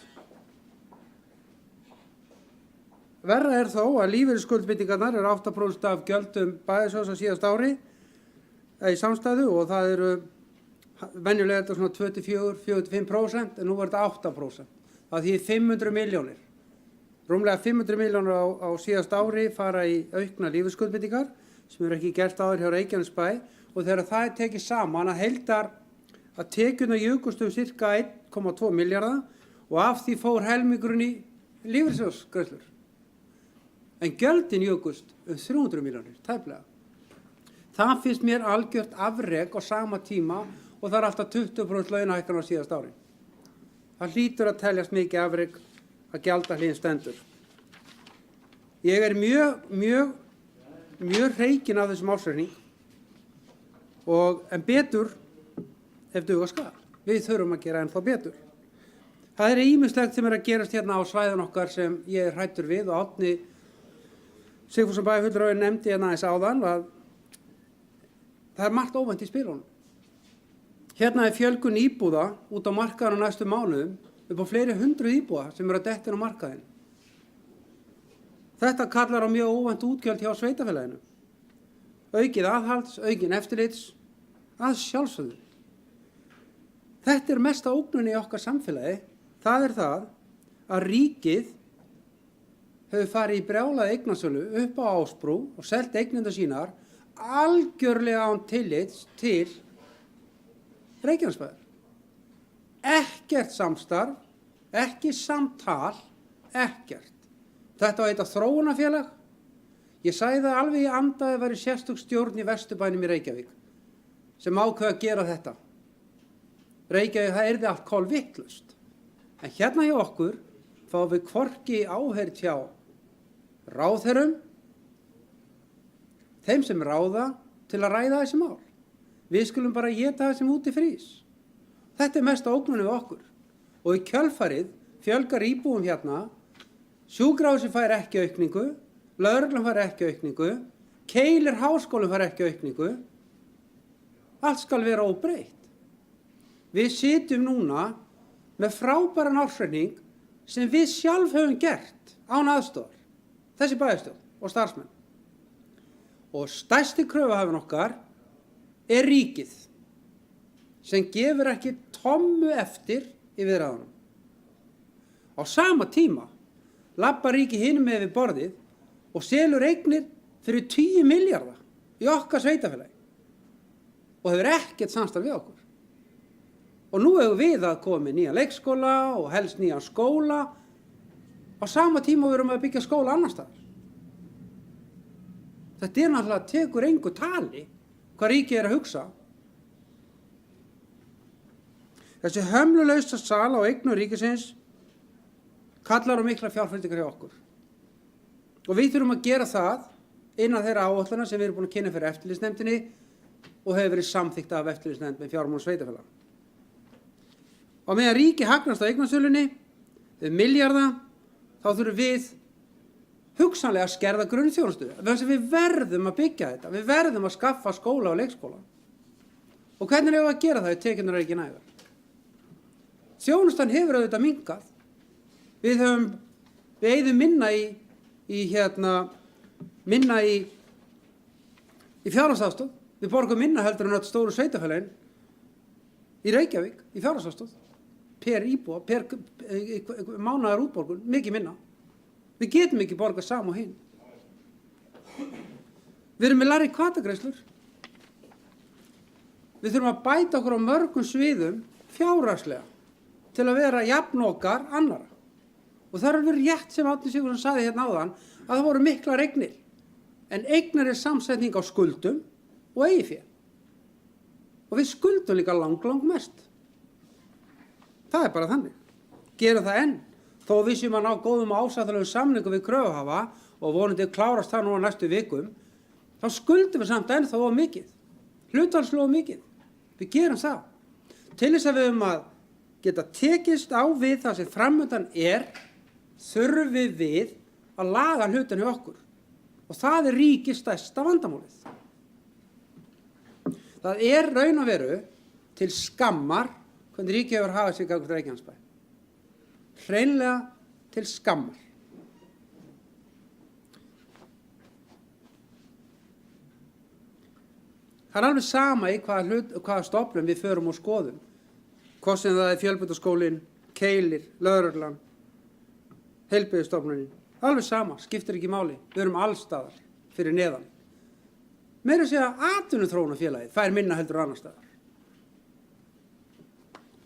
Verra er þó að lífeyrisskuldbindingarnar eru 8% af gjöldum bæjarsjóðs á síðast ári í samstæðu og það eru venjulega þetta svona 24–45% en nú var þetta 8%. Það því 500 milljónir. Rúmlega 500 milljónir á síðast ári fara í aukna lífeyrisskuldbindingar sem eru ekki gert áður hjá Reykjanesbæ og þegar það er tekið saman að heildar að tekjurnar jukust sirka 1,2 milljarða og af því fór helmingurinn í lífeyrissjóðsgreiðslur. En gjöldin jukust 300 milljónir, tæplega. Það finnst mér algjört afrek á sama tíma og það er alltaf 20% launahækkun á síðast ári. Það hlýtur að teljast mikið afrek að gjaldahliðin stendur. Ég er mjög hreykinn af þessum ársreikning en betur ef duga skal. Við þurfum að gera ennþá betur. Það er ýmislegt sem er að gerast hérna á svæðan okkar sem ég er hræddur við og Árni Sigfússon bæjarfulltrúi nefndi hérna aðeins áðan að það er margt óvænt í spilunum. Hérna er fjölgun íbúða út á markaðinn á næstu mánuðum upp á fleiri 100 íbúða sem eru að detta inn á markaðinn. Þetta kallar á mjög óvænt útgjöld hjá sveitarfélaginu. Aukið aðhalds, aukin eftirlits, að sjálfsögðu. Þetta er mesta ógnun í okkar samfélagi. Það er það að ríkið hefur farið í brjálaða eignasölu upp á Ásbrú og selt eignirnar sínar algjörlega án tillits til Reykjanesbæjar. Ekkert samstarf, ekki samtal, ekkert. Þetta var eitt þróunarfélag. Ég sagði það alveg í anda að það væri sérstök stjórn í Vesturbænum í Reykjavík sem ákveð að gera þetta. Reykjavík, það yrði allt kolvitlaust. En hérna hjá okkur fáum við hvorki áheyrn hjá ráðherrum, þeim sem ráða til að ræða þessi mál. Við skulum bara éta það sem úti frýs. Þetta er mesta ógnunni við okkur. Og í kjölfarið fjölgar íbúum hérna, sjúkrahúsið fær ekki aukningu, lögreglan fær ekki aukningu, Keilir háskólinn fær ekki aukningu. Allt skal vera óbreytt. Við sitjum núna með frábæran ársreikning sem við sjálf höfum gert án aðstoðar. Þessi bæjarstjórn og starfsmenn. Og stærsti kröfuhafinn okkar er ríkið sem gefur ekki tommu eftir í viðræðunum. Á sama tíma labbar ríkið hinum með við borðið og selur eignir fyrir 10 milljarða í okkar sveitafélagi og hefur ekkert samstarf við okkur. Og nú hefur við að koma með nýja leikskóla og helst nýja skóla. Á sama tíma við erum að byggja skóla annar staðar. Þetta er náttúrulega tekur engu tali hvað ríkið er að hugsa. Þessi hömlulausa sala á eignum ríkisins kallar á mikla fjárfestingar hjá okkur. Og við þurfum að gera það innan þeirra áætlana sem við erum búin að kynna fyrir eftirlitsnefndinni og hefur verið samþykkt af eftirlitsnefnd með fjármál sveitarfélaga. Og meðan ríki hagnast á eignasölunni milljarða, þá þurfum við hugsanlega skerða grunnþjónustu. Við verðum að byggja þetta, við verðum að skaffa skóla og leikskóla. Og hvernig erum við að gera það ef tekjurnar eru ekki nægar? Þjónustan hefur auðvitað minnkað. Við eyðum minna í fjárhagsaðstoð. Við borgum minna heldur en öll stóru sveitarfélögin í Reykjavík í fjárhagsaðstoð. Per íbúa, per mánaðar útborgun, mikið minna. Við getum ekki borgað sama og hinn. Við erum með lægri hvatagreiðslur. Við þurfum að bæta okkur á mörgum sviðum fjárhagslega til að vera jafn okkar annarra. Og það er alveg rétt sem Árni Sigurðsson sagði hérna áðan að það voru miklar eignir. En eignir er samsetning á skuldum og eigið fé. Og við skuldum líka lang mest. Það er bara þannig. Gerum það enn. Þó við séum að ná góðum og ásættanlegum samningum við kröfuhafa og vonandi klárast það nú á næstu vikum, þá skuldum við samt enn þá of mikið. Hlutfallslega of mikið. Við gerum það. Til þess að við að geta tekist á við það sem framundan þurfum við að laga hlutin hjá okkur. Og það er ríkis stærsta vandamálið. Það er raun og veru til skammar hvernig ríkið hefur hafað sig gagnvart Reykjanesbæ. Hreinlega til skammar. Það er alveg sama í hvaða stofnun við förum og skoðum. Hvort sem það er Fjölbrautaskólinn, Keilir, lögreglan, heilbrigðisstofnunin. Alveg sama, skiptir ekki máli. Við erum allstaðar fyrir neðan. Meira að segja atvinnuþróunarfélagið fær minna heldur annar staðar.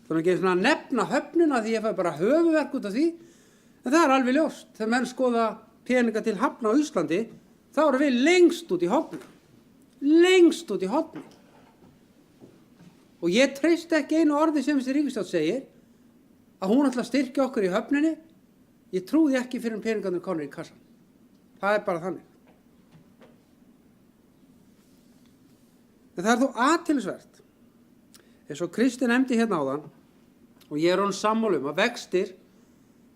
Þannig ekki svona að nefna höfnina því ég fæ bara höfuverk út af því, en það er alveg ljóst. Þegar menn skoða peninga til hafna á Íslandi, þá erum við lengst út í horni. Lengst út í horni. Og ég treysti ekki einu orði sem þessi ríkisstjórn segir að hún ætla að styrkja okkur í höfninni. Ég trúði ekki fyrir peningarnir komnir í kassan. Það er bara þannig. En það er þó athyglisvert. Eins og Kristinn nefndi hérna áðan, og ég honum sammála að vextir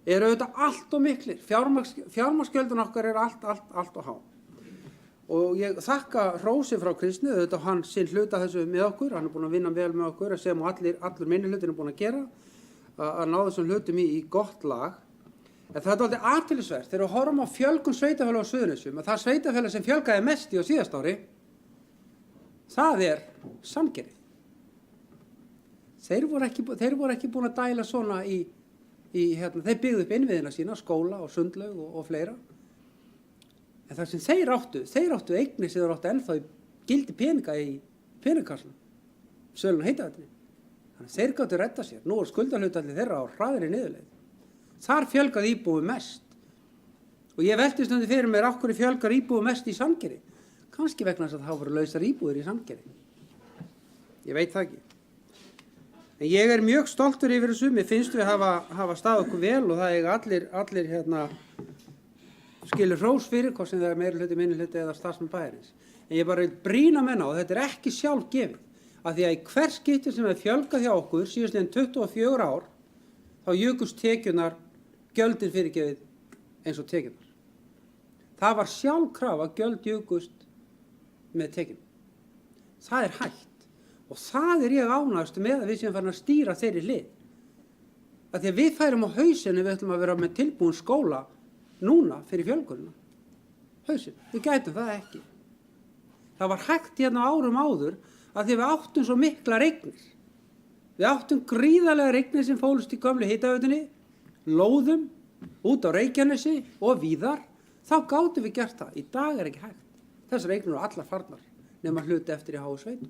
eru auðvitað allt og miklir. Fjármagnsgjöldin okkar eru allt og há. Og ég þakka hrósi frá Kristni, auðvitað hann sinn hluta þessu með okkur, hann er búinn að vinna vel með okkur, sem allur minnihlutin er búinn að gera, að ná þessum hlutum í gott lag. En það er aldrei athyglisvert þegar við horfum á fjölgun sveitarfélaga á Suðurnesjum, að það sveitarfélag sem fjölgaði mest í á síðasta ári, það er Sandgerði. Þeir voru ekki búin að dæla svona þeir byggðu upp innviðina sína, skóla og sundlaug og fleira. En það sem þeir áttu eignir sem þeir áttu ennþá í gildi peninga í peningakassanum, sölun og heitavættinni. Þannig þeir gátu að redda sér. Nú er skuldahlutfallið þeirra á hraðri niðurleið. Þar fjölgaði íbúum mest. Og ég velti stundum fyrir mér af hverju fjölgar íbúum mest í Sandgerði. Kannski vegna þess að það voru lausar íbúðir í Sandgerði. Ég veit það ekki. En ég er mjög stoltur yfir þessu. Mér finnst við hafa staðið okkur vel og það eiga allir skilur hrós fyrir hvort sem það er meirihluti, minnihluti eða starfsmenn bæjarins. En ég bara vil brýna menn á og þetta er ekki sjálfgefið. Af því að í hver skipti sem er fjölgað hjá okkur síðastliðin 24 ár þá jukust tekjurnar gjöldin fyrirgefið eins og tekjurnar. Það var sjálfkrafa að gjöld jukust með tekjum. Það er hægt og það er ég ánægðust með að við séum farin að stýra þeirri hlið. Af því að við færum á hausinn við ætlum að vera með tilbúin skóla núna fyrir fjölgunina. Hausinn, við gætum það ekki. Það var hægt hérna árum áður að því við áttum svo miklar eignir. Við áttum gríðarlega eignir sem fólust í gömlu hitaveitunni, lóðum, út á Reykjanesi og víðar. Þá gátum við gert það. Í dag er ekki hægt. Þessar eignir eru allar farnar nema hluti eftir í háu sveitum.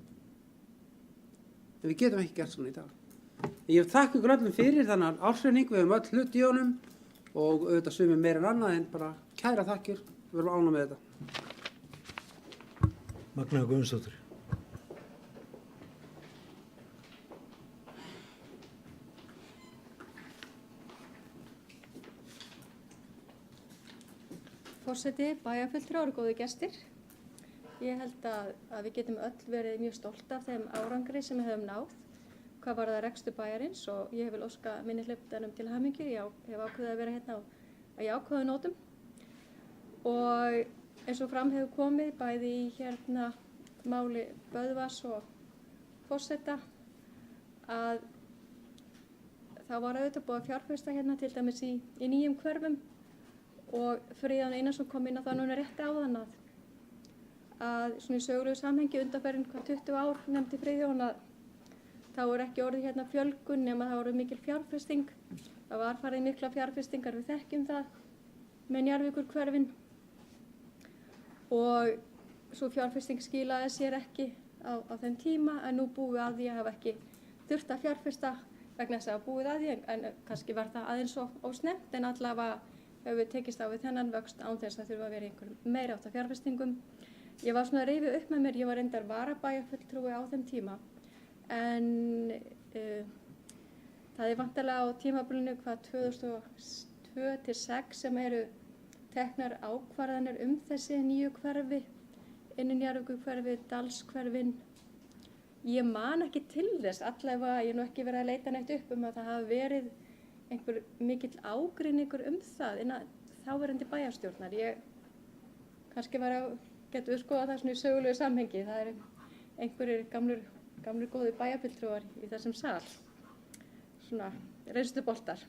En við getum ekki gert svona í dag. Ég þakka ykkur öllum fyrir þannig ársreikning, við höfum öll hlut í honum og auðvitað sumir meira en annað en bara kæra þakkir, við erum ánægð með þetta. Magna Guðmundsdóttir. Forseti, bæjarfulltrúar og góðir gestir. Ég held að við getum öll verið mjög stolt af þeim árangri sem við höfum náð hvað var það rekstur bæjarins og ég vil óska minnihlutanum til hamingju. Ég hef ákveðið að vera hérna á jákvæðu nótum. og eins og fram hefur komið bæði í máli Böðvars og forseta að þá var auðvitað búið að fjárfesta til dæmis í nýjum hverfum og Friðjón Einarsson kom inn á það núna rétt áðan að svona í sögulegu samhengi undanfarin 20 ár nefndi Friðjón að þá er ekki orðið fjölgun nema það voru mikil fjárfesting. Það var farið mikla fjárfestingar, við þekkjum það með Njarðvíkurhverfin og svo fjárfesting skilaði sér ekki á þeim tíma en nú búum við að því að hafa ekki þurft að fjárfesta vegna þess að hafa búið að því en kannski var það aðeins of snemmt en allavega hefur við tekist á við þennan vöxt án þess að þurfa að vera í einhverjum meiri háttar fjárfestingum. Ég var svona að rifja upp með mér, ég var reyndar varabæjarfulltrúi á þeim tíma en það er vantarlega á tímabilinu hvað 2002 til 2006 sem eru teknar ákvarðanir þessi nýju hverfi, Njarðvíkurhverfi, Dalshverfin. Ég man ekki til þess, allavega ég nú ekki verið að leita neitt upp að það hafi verið einhver mikill ágreiningur það innan þáverandi bæjarstjórnar. Ég kannski getum við skoðað það svona í sögulegu samhengi. Það eru einhverjir gamlir góði bæjarfulltrúar í þessum sal. Svona reynsluboltar.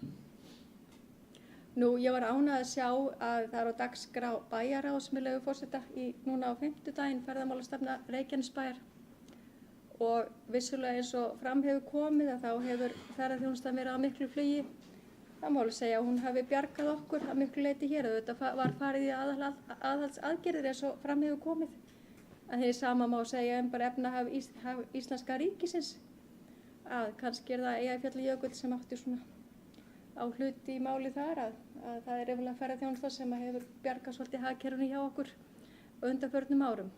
Nú, ég var ánægð að sjá að það er á dagskrá bæjarráðs með leyfi forseta núna á 5. ferðamálastefna Reykjanesbæjar og vissulega eins og fram hefur komið að þá hefur ferðaþjónustan verið á miklu flugi. Það má alveg segja að hún hafi bjargað okkur að miklu leyti hér. Þetta var farið í aðhaldsaðgerðir eins og fram hefur komið. En því sama má segja bara efnahag íslenska ríkisins að kannski það Eyjafjallajökull sem átti svona á hluti í máli þar að það er yfirlega ferðaþjónusta sem hefur bjargað svolítið hagkerfinu hjá okkur á undanförnum árum.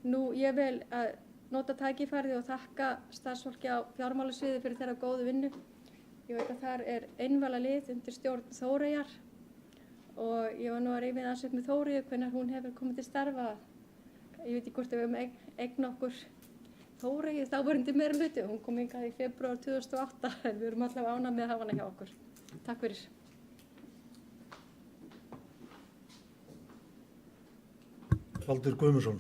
Nú, ég vil nota tækifærið og þakka starfsfólki á fjármálasviði fyrir þeirra góðu vinnu. Ég veit að þar er einvala lið undir stjórn Þóreyjar og ég var nú að rifja aðeins upp með Þóreyju hvenær hún hefur komið til starfa. Ég veit ekki hvort við höfum eign okkur Þóreyju þáverandi meirihluti. Hún kom hingað í febrúar 2008 en við erum allavega ánægð með að hafa hana hjá okkur. Takk fyrir. Baldur Guðmundsson.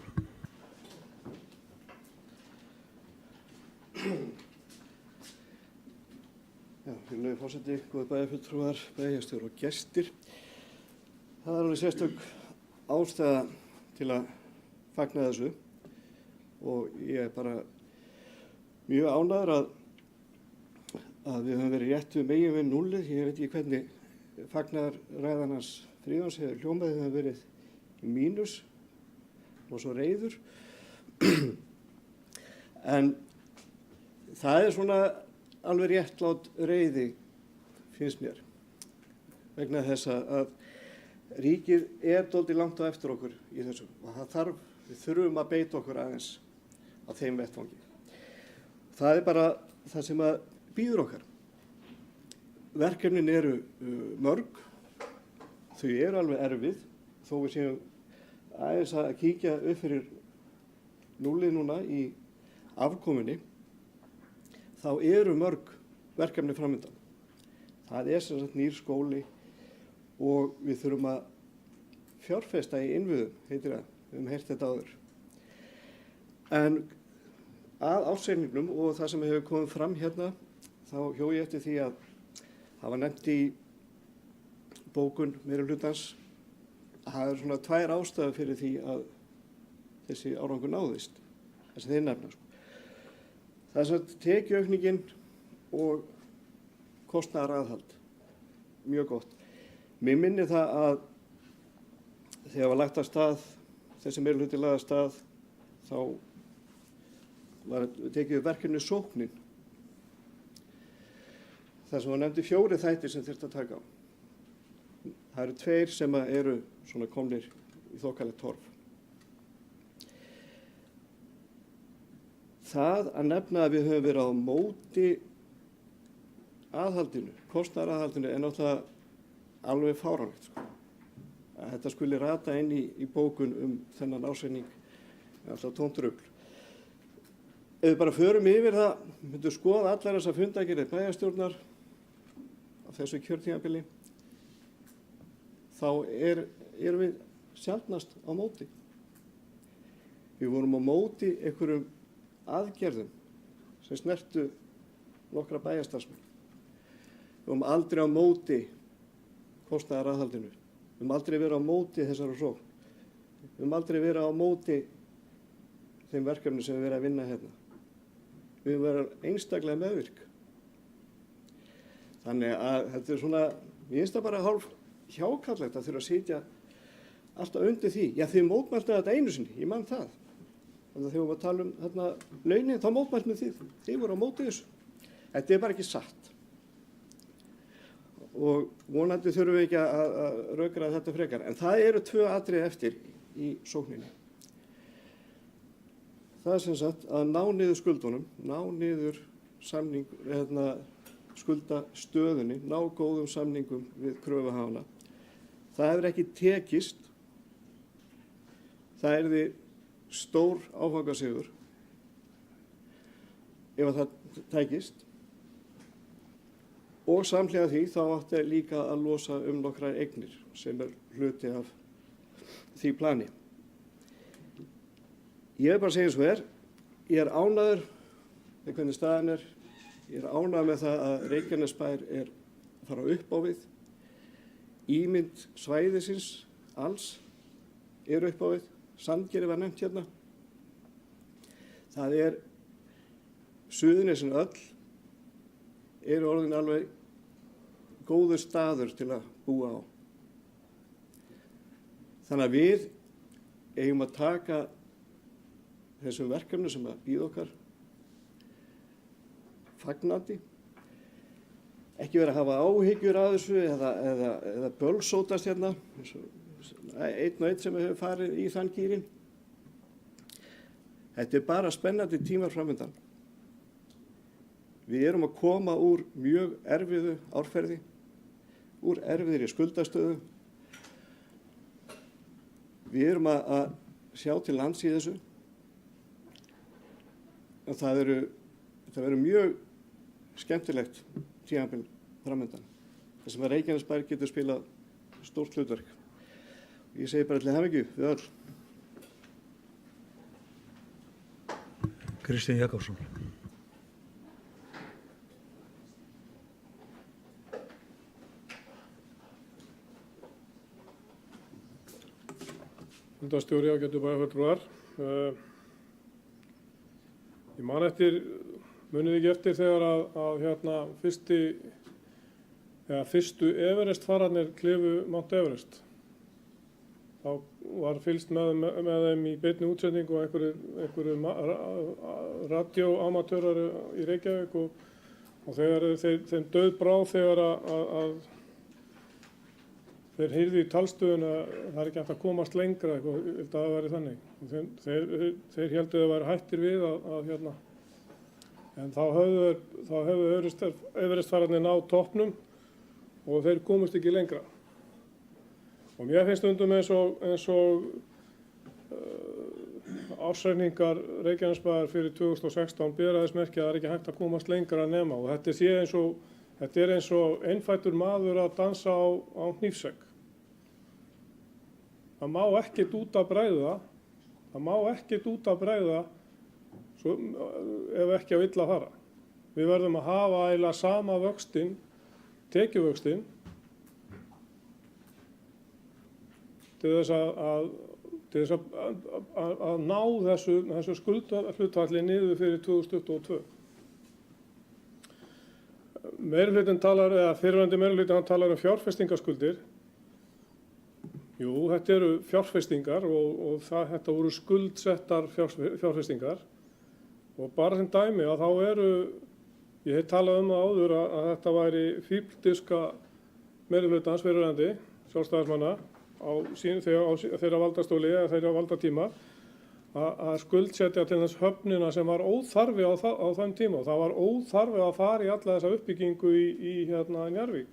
Virðulegi forseti, góðir bæjarfulltrúar, bæjarstjórar og gestir. Það er alveg sérstök ástæða til að fagna þessu og ég er bara mjög ánægður að við höfum verið rétt megin við núllið. Ég veit ekki hvernig fagnaðarræðan hans Friðjóns hefur hljómað, hefur verið í mínus og svo reiður. En það er svona alveg réttlát reiði, finnst mér, vegna þess að ríkið er dálítið langt á eftir okkur í þessu og við þurfum að beita okkur aðeins á þeim vettvangi. Það er bara það sem að bíður okkar. Verkefnin eru mörg, þau eru alveg erfið, þó við séum aðeins að kíkja upp fyrir núlið núna í afkomunni, þá eru mörg verkefni framöndan. Það er sem sagt nýr skóli og við þurfum að fjárfesta í innviðum, heitir það, við höfum heyrt þetta áður. En að ársreikningnum og það sem hefur komið fram hérna, þá hjó ég eftir því að það var nefnt í bókun meirihlutans að það eru svona 2 ástæður fyrir því að þessi árangur náðist, þessi þeir nefna. Það er svona tekjuaukningin og kostnaðaraðhald, mjög gott. Mér minnir það að þegar var lagt af stað, þessi meirihluti lagði af stað, þá var tekið verkefni sóknin. Það sem var nefndi 4 þættir sem þyrfti að taka á. Það eru 2 sem eru svona komnir í þokkalegt horf. Það að nefna að við höfum verið á móti aðhaldinu, kostnaðaraðhaldinu, er náttúrulega alveg fáránlegt. Að þetta skuli rata inn í bókun þennan ársreikning er alltaf tómt rugl. Ef við bara förum yfir það, myndum skoða allar þessar fundagerðir bæjarstjórnar á þessu kjörtímabili, þá erum við sjaldnast á móti. Við vorum á móti einhverjum aðgerðum sem snertu nokkra bæjarstarfsmenn. Við vorum aldrei á móti kostnaðaraðhaldinu. Við höfum aldrei verið á móti þessari sókn. Við höfum aldrei verið á móti þeim verkefni sem við verið að vinna hérna. Við höfum verið einstaklega meðvirk. Þannig að þetta svona, ég finnst það bara hálf hjákallegt að þurfa að sitja alltaf undir því. Já, þið mótmæltu þetta einu sinni, ég man það. Þannig að þegar við varum að tala um launin, þá mótmæltum þið. Þið voru á móti þessu. Þetta er bara ekki satt. Og vonandi þurfum við ekki að rökra þetta frekar. En það eru 2 atriði eftir í sókninni. Það er sem sagt að ná niður skuldunum, ná niður skuldastöðunni, ná góðum samningum við kröfuhafana. Það hefur ekki tekist. Það yrði stór áfangasigur ef að það tækist. Og samhliða því þá átti líka að losa nokkrar eignir sem hluti af því plani. Ég bara að segja svo ég er ánægður með hvernig staðan er. Ég er ánægður með það að Reykjanesbær er að fara upp á við. Ímynd svæðisins alls er upp á við. Sandgerði var nefnt hérna. Það er Suðurnesin öll eru orðin alveg góður staður til að búa á. Þannig að við eigum að taka þessum verkefnum sem að bíða okkar fagnandi. Ekki vera að hafa áhyggjur af þessu eða bölsótast hérna. Einn og einn sem hefur farið í þann gírinn. Þetta er bara spennandi tímar framöndan. Við erum að koma úr mjög erfiðu árferði, úr erfiðri skuldastöðu. Við erum að sjá til lands í þessu. Og það verður mjög skemmtilegt tímabil framöndan. Það sem að Reykjanesbær getur spilað stórt hlutverk. Ég segi bara til hamingju við öll. Kristinn Jakobsson. Fundarstjóri ágætu bæjarfulltrúar. Ég man eftir, munið ekki eftir þegar að fyrstu Everest fararnir klifu Mount Everest. Þá var fylgst með þeim í beinni útsendingu og einhverju radioamatörar í Reykjavík og þegar þeim dauðbrá þegar að þeir heyrðu í talstöðuna að það er ekki hægt að komast lengra eitthvað, það væri þannig. Þeir héldu að það væri hættir við en þá höfðu Everestfararnir náð toppnum og þeir komust ekki lengra. Og mér finnst stundum eins og ársreikningar Reykjanesbæjar fyrir 2016 bera þess merki að það er ekki hægt að komast lengra nema og þetta er eins og einfættur maður að dansa á hnífsegg. Það má ekkert út að bregða, ef ekki á illa fara. Við verðum að hafa eiginlega sama vöxtinn, tekjuvöxtinn, til þess að ná þessu skuldahlutfalli niður fyrir 2022. Fyrrverandi meirihlutinn talar fjárfestingarskuldir. Jú, þetta eru fjárfestingar og þetta voru skuldsettar fjárfestingar. Og bara sem dæmi að þá ég hef talað það áður að þetta væri fífldiska meirihlutans fyrrverandi sjálfstæðismanna á þeirra valdastóli eða þeirra valdatíma að skuldsetja til þess höfnina sem var óþarfi á þann tíma og það var óþarfi að fara í alla þessa uppbyggingu í Njarðvík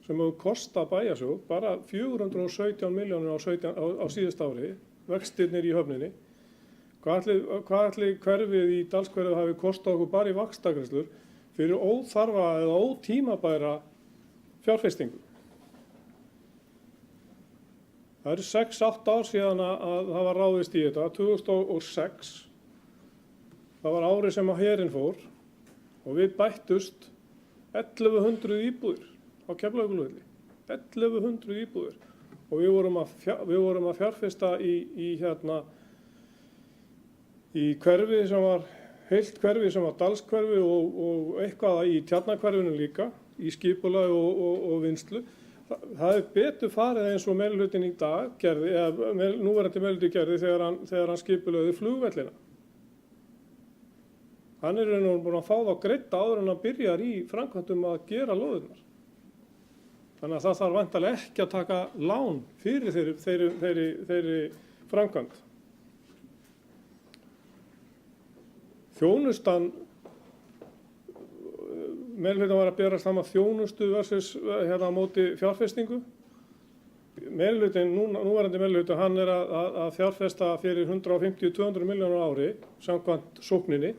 sem hefur kostað bæjarsjóð bara 417 milljónir á síðust ári, vextirnir í höfninni. Hvað ætli hverfið í Dalshverfið hafi kostað okkur bara í vaxtagreiðslur fyrir óþarfa eða ótímabæra fjárfestingu? Það eru 6-8 ár síðan að það var ráðist í þetta, 2006. Það var árið sem að herinn fór og við bættust 1100 íbúðir á Keflavíkurflugvelli. 1100 íbúðir og við vorum að fjárfesta í hverfi sem var heilt hverfi sem var dalskverfi og eitthvað í Tjarnarhverfinu líka, í skipulagi og vinnslu. Það er betur farið eins og meirihlutinn í dag gerði, eða núverandi meirihluti gerði þegar hann skipulagði flugvellina. Hann er nú búinn að fá þá greidda áður en hann byrjar í framkvæmdum að gera lóðirnar. Þannig að það þarf væntanlega ekki að taka lán fyrir þeirri framkvæmd. Þjónustan, meirihlutinn var að bera saman þjónustu versus á móti fjárfestingu. Meirihlutinn, núverandi meirihlutinn, hann er að fjárfesta fyrir 150-200 milljónur á ári samkvæmt sókninni.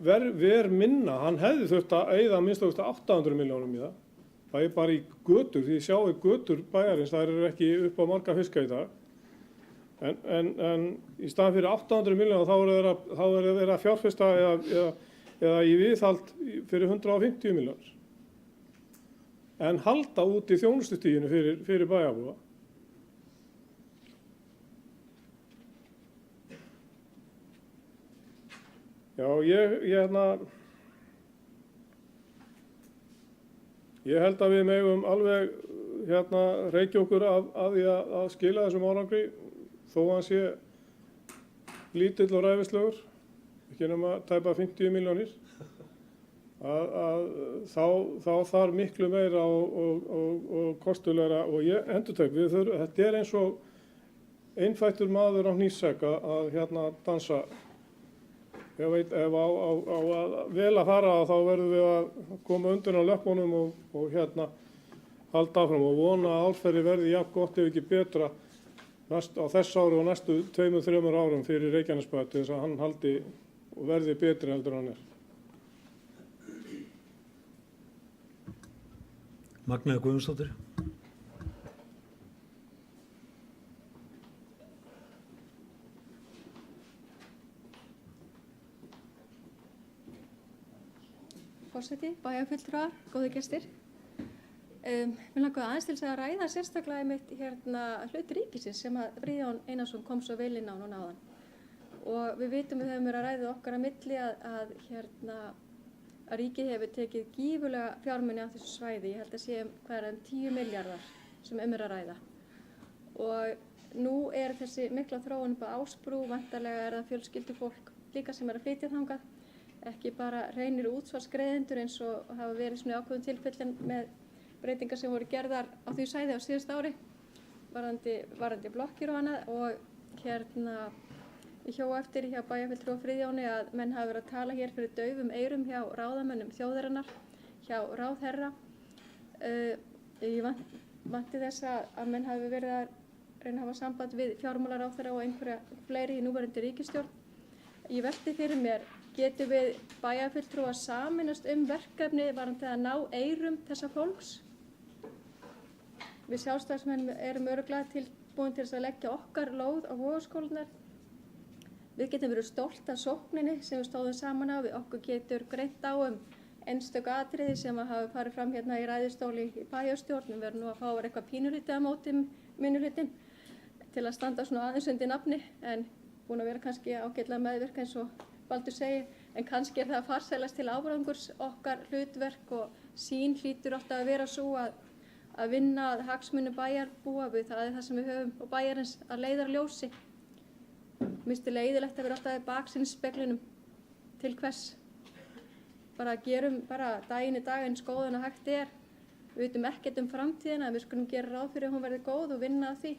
Ver minna, hann hefði þurft að eyða minnst 800 milljónum í það. Það er bara í götur, því sjáu götur bæjarins, það eru ekki upp á marga fiska í dag. En í staðan fyrir 800 milljónum þá er það verið að fjárfesta eða í viðhald fyrir 150 milljónur. En halda út í þjónustustiginu fyrir bæjarbúa. Já, ég held að við megum alveg reykja okkur af því að skila þessum árangri þó að hann sé lítill og ræfislegur, ekki nema tæpa 50 milljónir, þá þarf miklu meira og kostulegra og ég endurtek, þetta er eins og einfættur maður á hnífsegg að dansa. Ég veit, ef á vel að fara þá verðum við að koma undir á löppunum og halda áfram og vona að árferði verði jafn gott ef ekki betra á þess ári og næstu 2-3 árum fyrir Reykjanesbæ til þess að hann haldi og verði betri heldur hann er. Magnea Guðmundsdóttir. Forseti, bæjarfulltrúar, góðir gestir. Mér langaði aðeins til þess að ræða sérstaklega einmitt hlut ríkisins sem að Friðjón Einarsson kom svo vel inn á núna áðan. Og við vitum við höfum verið að ræða okkar að milli að ríkið hefur tekið gífurlega fjármuni á þessu svæði. Ég held að sé 10 milljarðar sem er að ræða. Og nú er þessi mikla þróun upp á Ásbrú, vantarlega er það fjölskyldufólk líka sem er að flytja þangað. Ekki bara reynir útsvarsgreiðendur eins og hafa verið svona ákveðum tilfellin með breytingar sem voru gerðar á því svæði á síðust ári varðandi blokkir og annað og ég hjó eftir hjá bæjarfulltrúa Friðjóni að menn hafa verið að tala hér fyrir daufum eyrum hjá ráðamönnum þjóðarinnar, hjá ráðherra. Ég vænti þess að menn hafi verið að reyna að hafa samband við fjármálaráðherra og einhverja fleiri í núverandi ríkisstjórn. Ég velti fyrir mér, getum við bæjarfulltrúar sameinast verkefni varðandi að ná eyrum þessa fólks? Við sjálfstæðismenn erum örugglega tilbúin til þess að leggja okkar lóð á Vogaskólanar. Við getum verið stolt af sókninni sem við stóðum saman á. Við okkur getur greint á einstök atriði sem að hafa farið fram hérna í ræðustóli í bæjarstjórn. Við verðum nú að fá að vera eitthvað pínulítið á móti minnihlutinn til að standa svona aðeins undir nafni en búin að vera kannski ágætlega meðvirk eins og Baldur segir, en kannski er það farsælast til árangurs okkar hlutverk og sín hlýtur alltaf að vera svo að vinna að hagsmunum bæjarbúa við það er það sem við höfum og bæjarins að leiðarljósi. Minnst er leiðilegt að vera alltaf í baksýnisspeglinum til hvers. Bara gerum daginn í dag eins góðan að hægt er. Við vitum ekkert framtíðina en við skulum gera ráð fyrir að hún verði góð og vinna að því.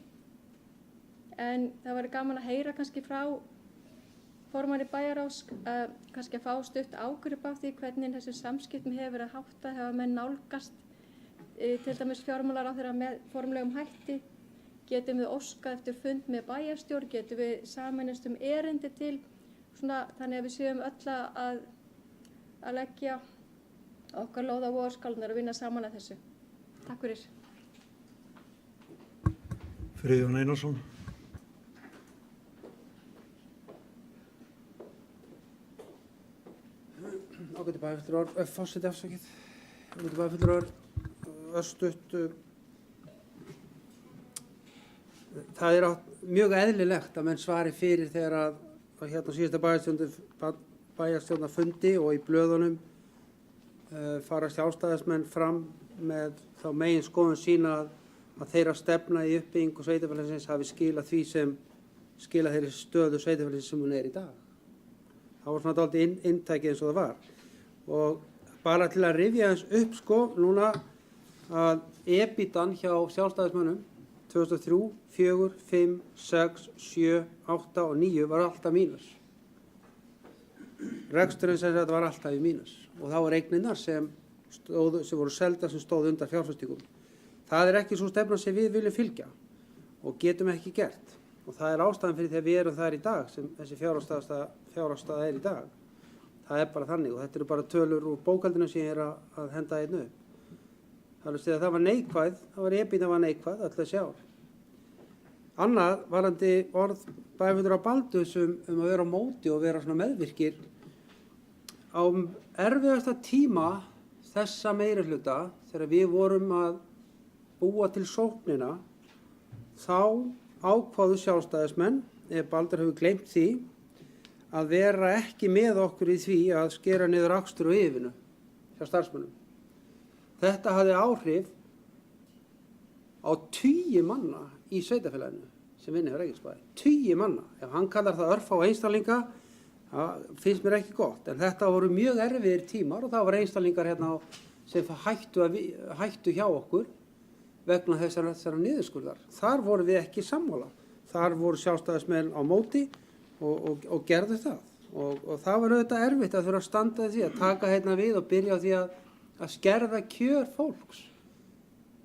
En það væri gaman að heyra kannski frá formanni bæjarráðs kannski að fá stutt ágrip af því hvernig þessu samskiptum hefur verið háttað, hafa menn nálgast til dæmis fjármálaráðherra með formlegum hætti. Getum við óskað eftir fund með bæjarstjórn, getum við sameinast erindi til þannig að við séum öll að leggja okkar lóð á Vogaskólanar og vinna saman að þessu. Takk fyrir. Friðjón Einarsson. Ágæti bæjarfulltrúar, forseti afsakið. Ágæti bæjarfulltrúar, örstutt. Það er mjög eðlilegt að menn svari fyrir þegar að hérna síðasta bæjarstjórnarfundi og í blöðunum fara sjálfstæðismenn fram með þá megin skoðun sína að þeirra stefna í uppbyggingu sveitarfélagsins hafi skilað því sem skilað þeirri stöðu sveitarfélagsins sem hún er í dag. Það var svona dálítið inntækið eins og það var. Og bara til að rifja eins upp sko núna að EBITDAN hjá sjálfstæðismönnum 2003, 4, 5, 6, 7, 8 og 9 var alltaf mínus. Reksturinn sem þetta var alltaf í mínus og þá var eigninnar sem voru seldar sem stóð undan fjárfestingum. Það er ekki svo stefna sem við viljum fylgja og getum ekki gert og það er ástæðan fyrir þegar við erum þar í dag sem þessi fjárhagsstaða er í dag. Það er bara þannig og þetta eru bara tölur úr bókhaldinu sem ég er að henda einu upp. Það var neikvæð, það var EBITDAN var neikvæð alltaf sjá. Annað varandi orð bæjarfulltrúa Baldurs að vera á móti og vera svona meðvirkir á erfiðasta tíma þessa meirihluta þegar við vorum að búa til sóknina þá ákváðu sjálfstæðismenn, ef Baldur hefur gleymt því, að vera ekki með okkur í því að skera niður akstur og yfirvinnu hjá starfsmönnum. Þetta hafði áhrif á 10 manna í sveitarfélaginu sem vinni á Reykjanesbæ. 10 manna. Ef hann kallar það örfá einstaklinga, það finnst mér ekki gott. En þetta voru mjög erfiðir tímar og það voru einstaklingar hérna sem hættu hjá okkur vegna þessara niðurskurðar. Þar voru við ekki sammála. Þar voru sjálfstæðismenn á móti og gerðu það. Og það var auðvitað erfitt að þurfa að standa því að taka hérna við og byrja á því að skerða kjör fólks.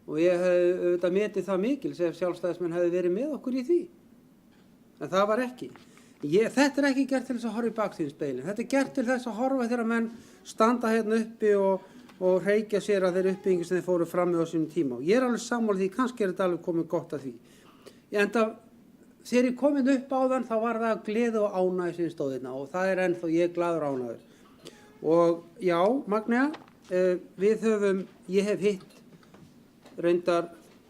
Og ég hef auðvitað metið það mikil sem sjálfstæðismenn hefði verið með okkur í því. En það var ekki. Þetta er ekki gert til þess að horfa í baktíðinspeilin. Þetta er gert til þess að horfa þegar menn standa hérna uppi og hreykja sér að þeirri uppbyggingu sem þeir fóru fram með á sínum tíma. Og ég er alveg sammála því, kannski er þetta alveg komið gott að því. Enda þegar ég komin upp á þann þá var það gleði og ánægju sem stóð hérna og það er ennþá ég glaður ánægður. Og já, Magnea, ég hef hitt reyndar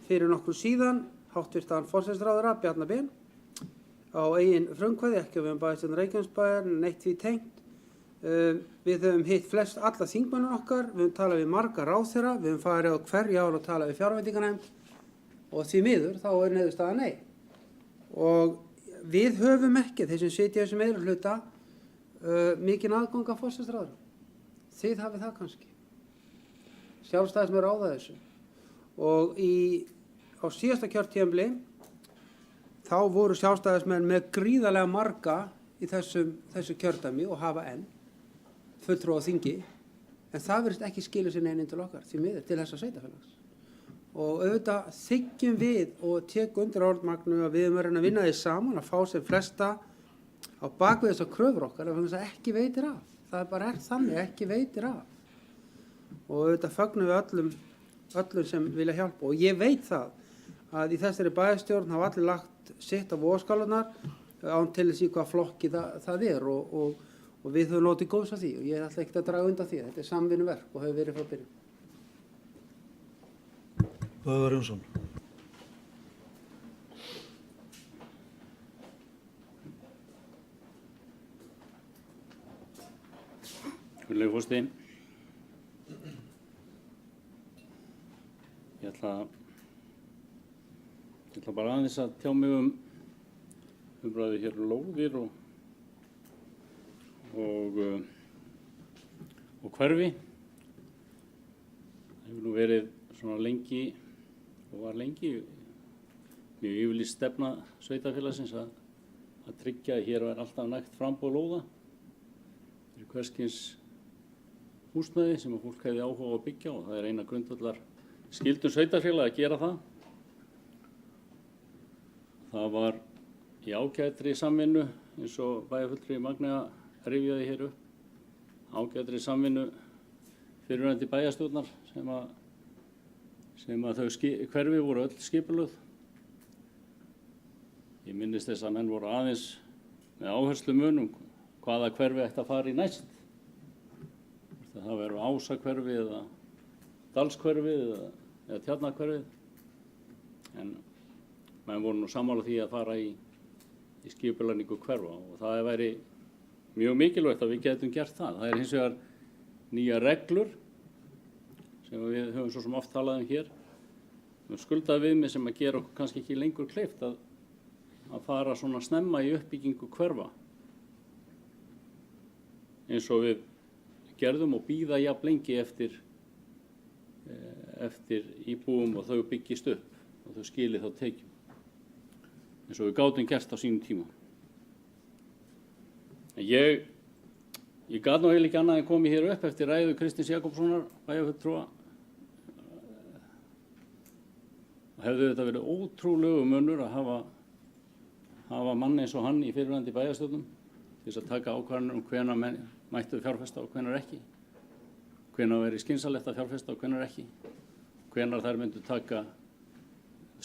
fyrir nokkur síðan háttvirtan forsætisráðherra Bjarna Ben á eigin frumkvæði, ekki að við höfum bæjarstjórn Reykjanesbæjar, neitt því tengt. Við höfum hitt alla þingmennina okkar, við höfum talað við marga ráðherra, við höfum farið á hverju ár og talað við fjárveitinganefnd og því miður þá er niðurstaðan nei. Og við höfum ekki, þeir sem sitja sem meirihluta, mikinn aðgang að forsætisráðherra. Þið hafið það kannski. Sjálfstæðismenn ráða þessu. Og á síðasta kjörtímabili þá voru sjálfstæðismenn með gríðarlega marga í þessu kjördæmi og hafa enn fulltrúa á þingi, en það virðist ekki skilja sér neinn inn til okkar, því miður, til þessa sveitarfélags. Og auðvitað þykjum við og tekum undir orð Magnu að við erum að vinna því saman að fá sem flesta á bakvið þessar kröfur okkar ef það ekki veitir af. Það bara þannig, ekki veitir af. Og auðvitað fögnum við öllum sem vilja hjálpa og ég veit það að í þessari bæjarstjórn hafa allir lagt sitt á vogarskálarnar án til þess í hvað flokki það er og við höfum notið góðs af því og ég ætla ekkert að draga undan því. Þetta er samvinnuverk og hefur verið frá byrjun. Böðvar Jónsson. Virðulegur forseti. Ég ætla bara aðeins að tjá mig umræðu hér lóðir og hverfi. Það hefur nú verið svona lengi og var lengi mjög yfirlýst stefna sveitarfélagsins að tryggja að hér var alltaf nægt framboð lóða fyrir hvers kyns húsnæði sem að fólk hefði áhuga á að byggja og það er eina grundvallar skyldum sveitarfélag að gera það. Það var í ágætri samvinnu eins og bæjarfulltrúi Magnea rifjaði hér upp. Ágætri samvinnu fyrrverandi bæjarstjórnar sem að þau hverfi voru öll skipulögð Ég minnist þess að menn voru aðeins með áherslumunum hvaða hverfi ætti að fara í næst. Það verður Ásahverfi eða Dalshverfið eða Tjarnarhverfið. En menn voru nú sammála því að fara í skipulagningu hverfa og það væri mjög mikilvægt að við getum gert það. Það hins vegar nýja reglur sem við höfum svo sem oft talað hér. Skuldaviðmið sem að gera okkur kannski ekki lengur kleift að fara svona snemma í uppbyggingu hverfa. Eins og við gerðum og bíða jafn lengi eftir íbúum og þau byggist upp og þau skili þá tekjum. Eins og við gátum gert á sínum tíma. Ég gat nú eiginlega ekki annað en komið hér upp eftir ræðu Kristins Jakobssonar bæjarfulltrúa. Hefði þetta verið ótrúlegu munur að hafa mann eins og hann í fyrrverandi bæjarstjórnum til þess að taka ákvarðanir hvenær menn mættu fjárfesta og hvenær ekki, hvenær væri skynsamlegt að fjárfesta og hvenær ekki, hvenær þær myndu taka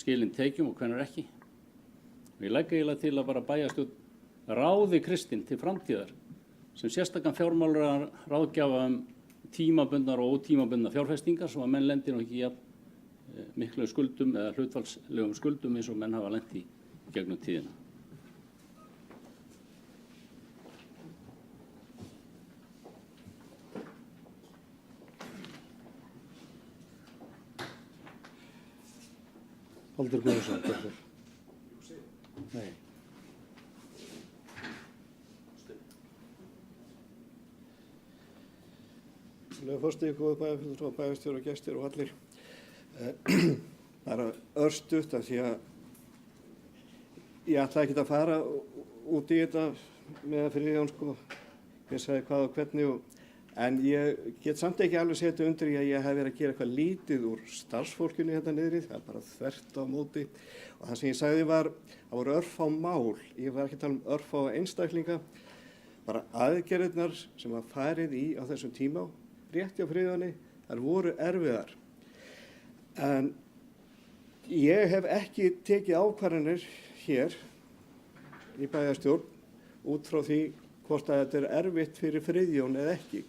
skilin tekjum og hvenær ekki. Ég legg eiginlega til að bara bæjarstjórn ráði Kristinn til framtíðar sem sérstakann fjármálar ráðgjafa tímabundnar og ótímabundnar fjárfestingar svo að menn lendir nú ekki jafn miklu skuldum eða hlutfallslegum skuldum eins og menn hafa lent í gegnum tíðina. Baldur Guðmundsson, Björgur. Nei. Forseti, góði bæjarfulltrúar, bæjarstjórar og gestir og allir. Bara örstutt af því að ég ætla ekki að fara út í þetta með Friðjón hver sagði hvað og hvernig en ég get samt ekki alveg setja undir í að ég hef verið að gera eitthvað lítið úr starfsfólkinu hérna niðri, það er bara þvert á móti og það sem ég sagði var það voru örfá mál, ég var ekki að tala örfá einstaklinga, bara aðgerðirnar sem var farið í á þessum tíma rétt hjá Friðjóni, þær voru erfiðar. En ég hef ekki tekið ákvarðanir hér í bæjarstjórn út frá því hvort að þetta er erfitt fyrir Friðjón eða ekki.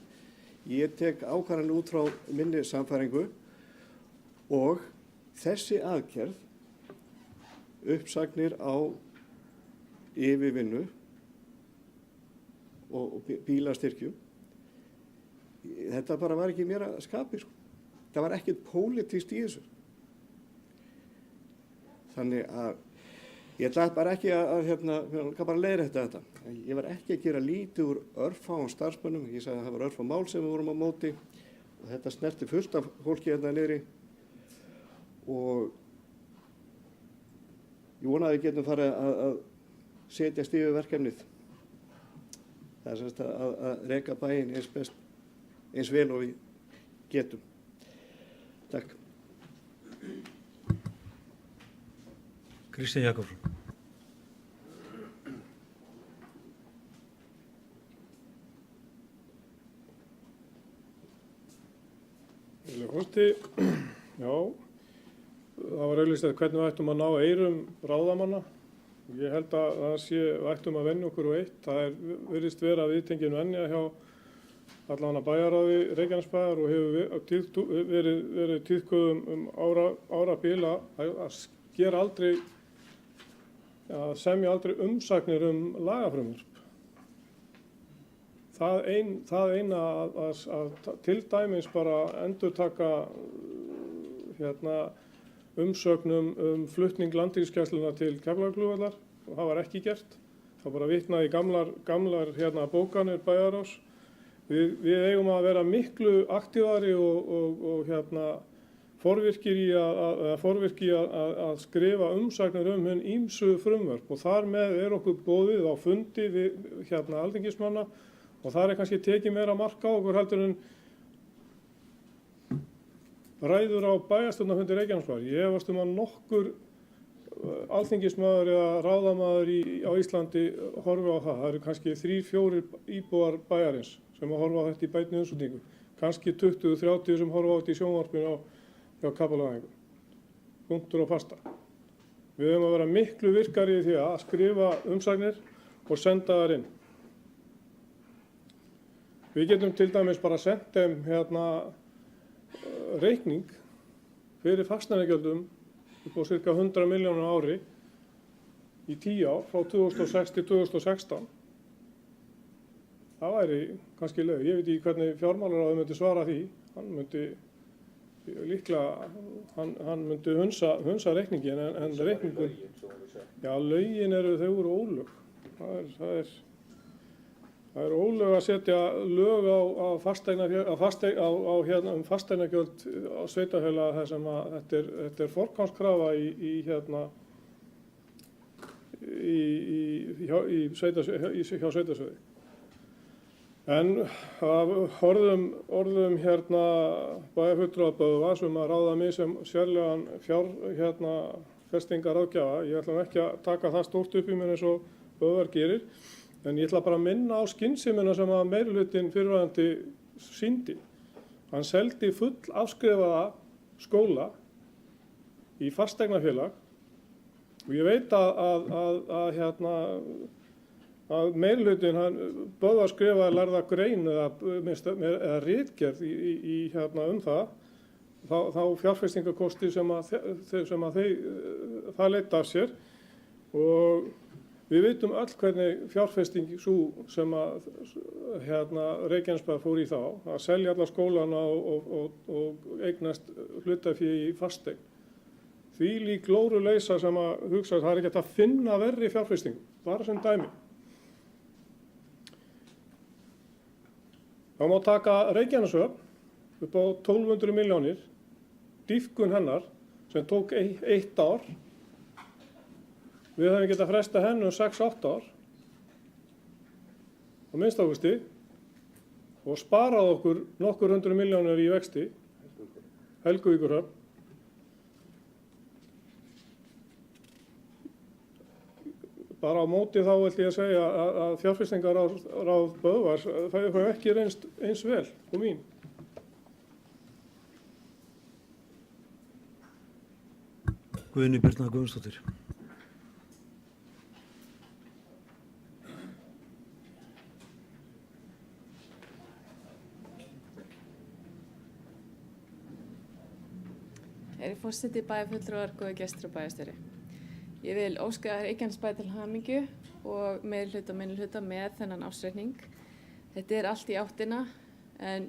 Ég tek ákvarðanir út frá minni sannfæringu og þessi aðgerð, uppsagnir á yfirvinnu og bílastyrkjum, þetta bara var ekki mér að skapi. Það var ekkert pólitískt í þessu. Þannig að ég ætla bara ekki að bara leiðrétta þetta. Ég var ekki að gera lítið úr örfáum starfsmönnum. Ég sagði að það var örfá mál sem við vorum á móti og þetta snerti fullt af fólki hérna niðri og ég vona að við getum farið að setjast yfir verkefnið. Það er semst að reka bæinn eins vel og við getum. Takk. Kristinn Jakobsson. Forseti, já, það var auglýst að hvernig við ættum að ná eyrum ráðamanna. Ég held að við ættum að venja okkur á eitt. Það virðist vera viðtengin venja hjá allavega bæjarráði Reykjanesbæjar og hefur verið tíðkuð árabil að gera aldrei, að semja aldrei umsagnir lagafrumvarp. Það eina að til dæmis bara endurtaka umsögnum flutning landhelgisgæslunnar til Keflavíkurflugvallar og það var ekki gert. Það bara vitnað í gamlar bókanir bæjarráðs. Við eigum að vera miklu aktífari og forvirki í að skrifa umsagnir hin ýmsu frumvörp og þar með okkur boðið á fundi við alþingismanna og þar kannski tekið meira mark á okkur heldur en ræður á bæjarstjórnarfundi Reykjanesbæjar. Ég efast að nokkur alþingismaður eða ráðamaður á Íslandi horfi á það. Það eru kannski 3-4 íbúar bæjarins sem að horfa á þetta í beinni umsúningu. Kannski 20-30 sem horfa á þetta í sjónvarpinu hjá Kapelagðingu. Punktur og pasta. Við höfum að vera miklu virkari í því að skrifa umsagnir og senda þær inn. Við getum til dæmis bara sendt þeim reikning fyrir fasteignagjöldum upp á ca. 100 milljónir á ári í 10 ár, frá 2006 til 2016. Það væri kannski leið. Ég veit ekki hvernig fjármálaráðið myndi svara því. Hann myndi líklega, hann myndi hunsa reikningin, en reikningur, já, lögin þau eru ólög. Það er ólög að setja lög á fasteignagjöld á sveitarfélaga þar sem að þetta er forgangskrafa hjá sveitarfélagi. En af orðum bæjarfulltrúa Böðvars að ráða mig sem sérlegan fjárfestingaráðgjafa, ég ætla ekki að taka það stórt upp í mér eins og Böðvar gerir, en ég ætla bara að minna á skynsemina sem að meirihlutinn fyrrverandi sýndi. Hann seldi full afskrifaða skóla í fasteignafélag og ég veit að meirihlutinn, Böðvar skrifaði lærða grein eða ritgerð þá fjárfestingarkosti sem að það leiddi af sér, og við vitum öll hvernig fjárfesting sú sem að Reykjanesbær fór í þá, að selja alla skólana og eignast hlutafé í fasteign. Því lík glóruleysa sem að hugsa, það ekki hægt að finna verri fjárfestingu, bara sem dæmi. Það má taka Reykjaneshöfn upp á 1200 milljónir, dýpkun hennar sem tók 1 ár. Við höfum getað fresta henni 6-8 ár á minnstakosti og sparað okkur nokkur 100 milljónir í vexti, Helguvíkurhöfn. Bara á móti þá ætla ég að segja að fjárfestingaráð Böðvars, þau hefur ekki reynst eins vel og mín. Guðný Birna Guðmundsdóttir. Forseti, bæjarfulltrúar, góðir gestir og bæjarstjóri. Ég vil óska Reykjanesbæ til hamingju og meirihluta og minnihluta með þennan ársreikning. Þetta allt í áttina, en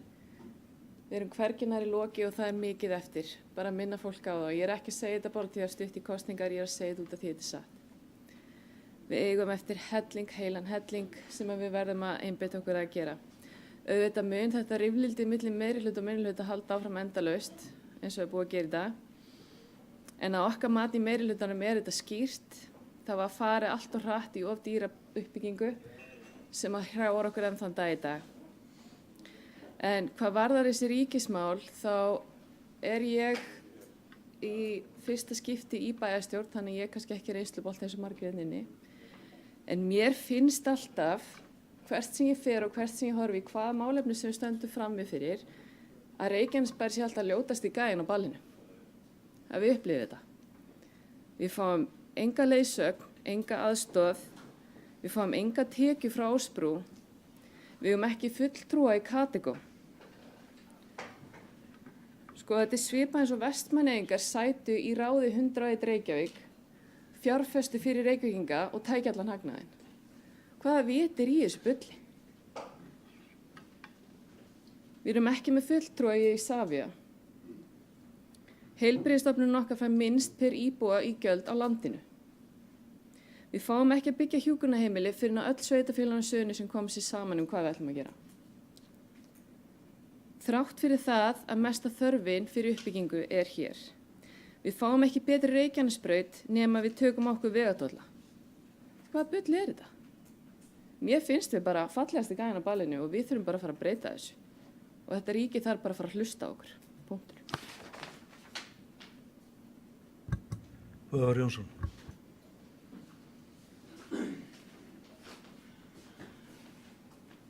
við erum hvergi nær í loki og það mikið eftir. Bara minna fólk á það. Ég ekki að segja þetta bara til að stutt í kosningar, ég að segja þetta út af því þetta satt. Við eigum eftir heilan helling sem við verðum að einbeita okkur að gera. Auðvitað mun þetta rifrildi milli meirihluta og minnihluta halda áfram endalaust, eins og búið að gera í dag. En að okkar mati í meirihlutanum þetta skýrt. Það var farið allt og hratt í of dýra uppbyggingu sem að hrjáir okkur enn þann dag í dag. En hvað varðar þessi ríkismál, þá ég í fyrsta skipti í bæjarstjórn, þannig ég kannski ekki reynslubolt eins og margir inni. En mér finnst alltaf, hvert sem ég fer og hvert sem ég horfi, hvaða málefni sem við stöndum frammi fyrir, að Reykjanesbær sé alltaf ljótast í gæinn á ballinu. Að við upplifum þetta. Við fáum enga leiðsögn, enga aðstoð, við fáum enga tekju frá Ásbrú, við höfum ekki fulltrúa í Kategó. Sko þetta svipað eins og Vestmannaeyingar sætu í ráði 101 Reykjavík, fjárfestu fyrir Reykvíkinga og tækja allan hagnaðinn. Hvaða vit í þessu bulli? Við erum ekki með fulltrúa í Isavia. Heilbrigðisstofnunin okkar fær minnst per íbúa í gjöld á landinu. Við fáum ekki að byggja hjúkrunarheimili fyrir að öll sveitarfélögin á Suðurnesjum komi sér saman hvað við ætlum að gera. Þrátt fyrir það að mesta þörfin fyrir uppbyggingu hér. Við fáum ekki betri Reykjanesbraut nema við tökum okkur vegatólla. Hvaða bull þetta? Mér finnst við bara fallegasti gæinn á ballinu og við þurfum bara að fara að breyta þessu. Og þetta ríki þarf bara að fara að hlusta á okkur. Punktur. Böðvar Jónsson.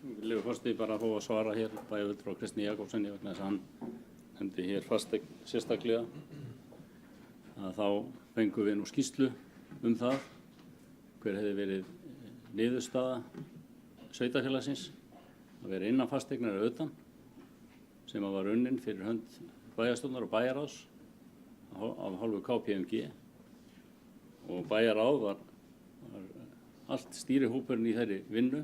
Virðulegur forseti, bara að fá að svara hér bæjarfulltrúa Kristni Jakobssyni vegna þess að hann nefndi hér fasteign sérstaklega. Þá fengum við nú skýrslu það hver hefði verið niðurstaða sveitarfélagsins að vera innan fasteignar eða utan, sem var unnin fyrir hönd bæjarstjórnar og bæjarráðs af hálfu KPMG, og bæjarráð var allt stýrihópurinn í þeirri vinnu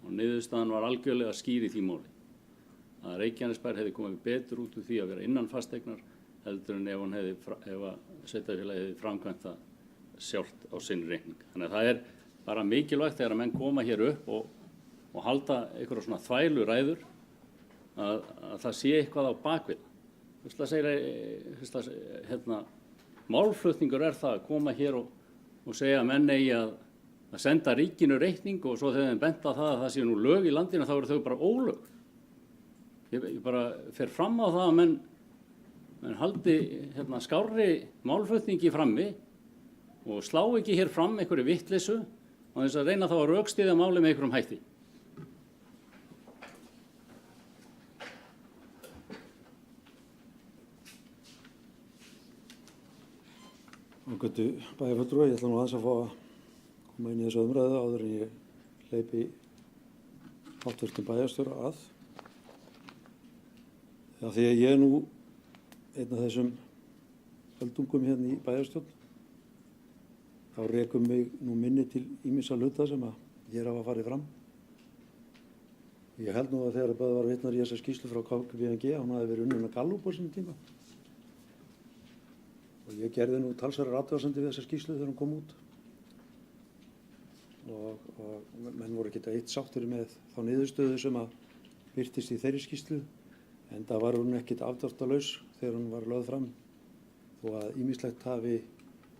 og niðurstaðan var algjörlega skýr í því máli að Reykjanesbær hefði komið betur út úr því að vera innan fasteignar heldur en ef sveitarfélagið hefði framkvæmt það sjálft á sinn reikning. Þannig að það er bara mikilvægt þegar að menn koma hér upp og halda einhverja svona þvæluræður að það sé eitthvað á bakvið. Málflutningur er það að koma hér og segja að menn eigi að senda ríkinu reikning og svo þegar þeim bent á það að það séu nú lög í landinu þá eru þau bara ólög. Ég bara fer fram á það að menn haldi skárri málflutningi frammi og slá ekki hér fram einhverju vitleysu og þess að reyna þá að rökstyðja máli með einhverjum hætti. Ágætu bæjarfulltrúi, ég ætla nú aðeins að fá að koma inn í þessu umræðu áður en ég hleypi háttvirtum bæjarstjóra að. Því að ég er nú einn af þessum öldungum hérna í bæjarstjórn, þá rekum mig nú minni til ýmissa hluta sem að hér hafa farið fram. Ég held nú að þegar Böðvar vitnar í þessa skýrslu frá KPMG, hann hafi verið unnin að Gallup á sínum tíma. Og ég gerði nú talsverðar athugasemdir við þessa skýrslu þegar hún kom út. Og menn voru ekki eitt sáttir með þá niðurstöðu sem að birtist í þeirri skýrslu, en það var hún ekkit afdráttarlaus þegar hún var lögð fram, þó að ýmislegt hafi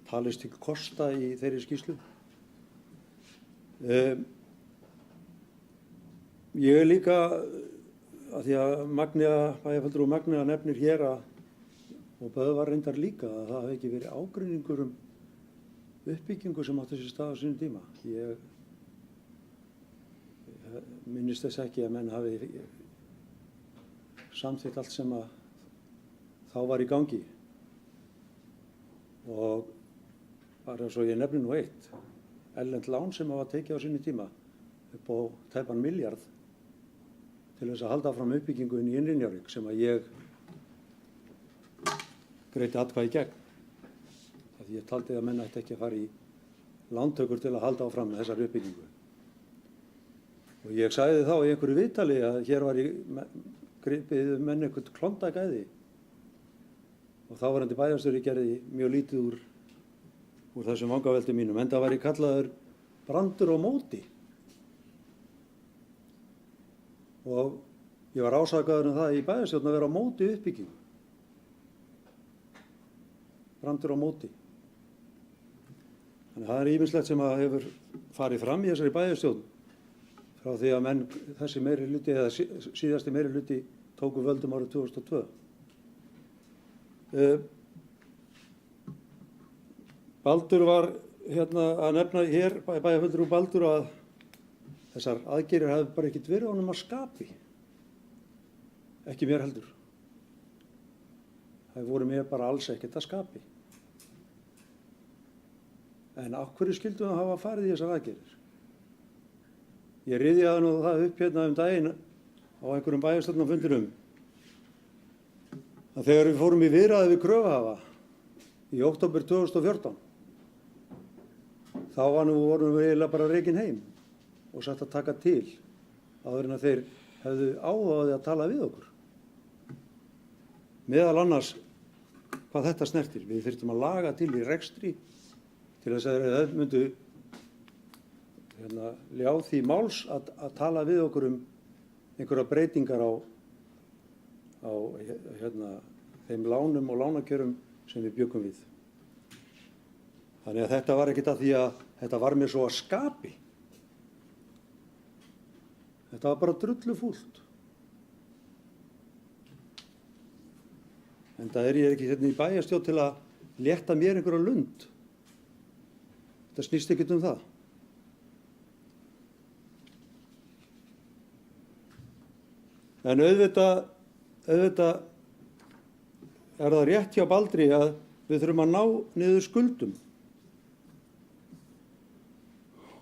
talist til kosta í þeirri skýrslu. Ég er líka, að því að bæjarfulltrúi Magnea nefnir hér og Böðvar reyndar líka að það hafi ekki verið ágreiningur uppbyggingu sem átti sér stað á sínum tíma. Ég minnist þess ekki að menn hafi samþykkt allt sem að þá var í gangi. Og bara svo ég nefni nú eitt, erlent lán sem hafa tekið á sínum tíma upp á tæpan milljarð til þess að halda fram uppbyggingu inn í Innri Njarðvík sem að ég greiddi atkvæði gegn. Því ég taldi að menn ætti ekki að fara í lántökur til að halda áfram með þessari uppbyggingu. Og ég sagði þá í einhverju viðtali að hér var gripið menn eitthvað klondagæði. Og þáverandi bæjarstjóri gerði mjög lítið úr þessum vangaveltum mínum, enda var ég kallaður brandur á móti. Og ég var ásakaður það í bæjarstjórn að vera á móti uppbyggingu. Brandur á móti. Þannig að það er ýmislegt sem að hefur farið fram í þessari bæjarstjórn frá því að menn þessi meiri hluti eða síðasti meiri hluti tóku völdum árið 2002. Baldur var að nefna hér, bæjarfulltrúi Baldur, að þessar aðgerðir hefði bara ekkert verið honum að skapi. Ekki mér heldur. Það voru mér bara alls ekkert að skapi. En af hverju skildum við hafa farið í þessar aðgerðir? Ég rifjaði nú það upp hérna daginn á einhverjum bæjarstjórnarfundinum að þegar við fórum í viðræði við kröfuhafa í október 2014 þá vorum við eiginlega bara rekin heim og sett að taka til áður en að þeir hefðu áhugaði að tala við okkur. Meðal annars hvað þetta snertir. Við þyrftum að laga til í rekstri til þess að þeir myndu ljá því máls að tala við okkur einhverja breytingar á þeim lánum og lánakjörum sem við bjuggum við. Þannig að þetta var ekkert að því að þetta var mér svo að skapi. Þetta var bara drullufúlt. En það ég ekki í bæjarstjórn til að létta mér einhverja lund. Þetta snýst ekkert um það. En auðvitað er það rétt hjá Baldri að við þurfum að ná niður skuldum.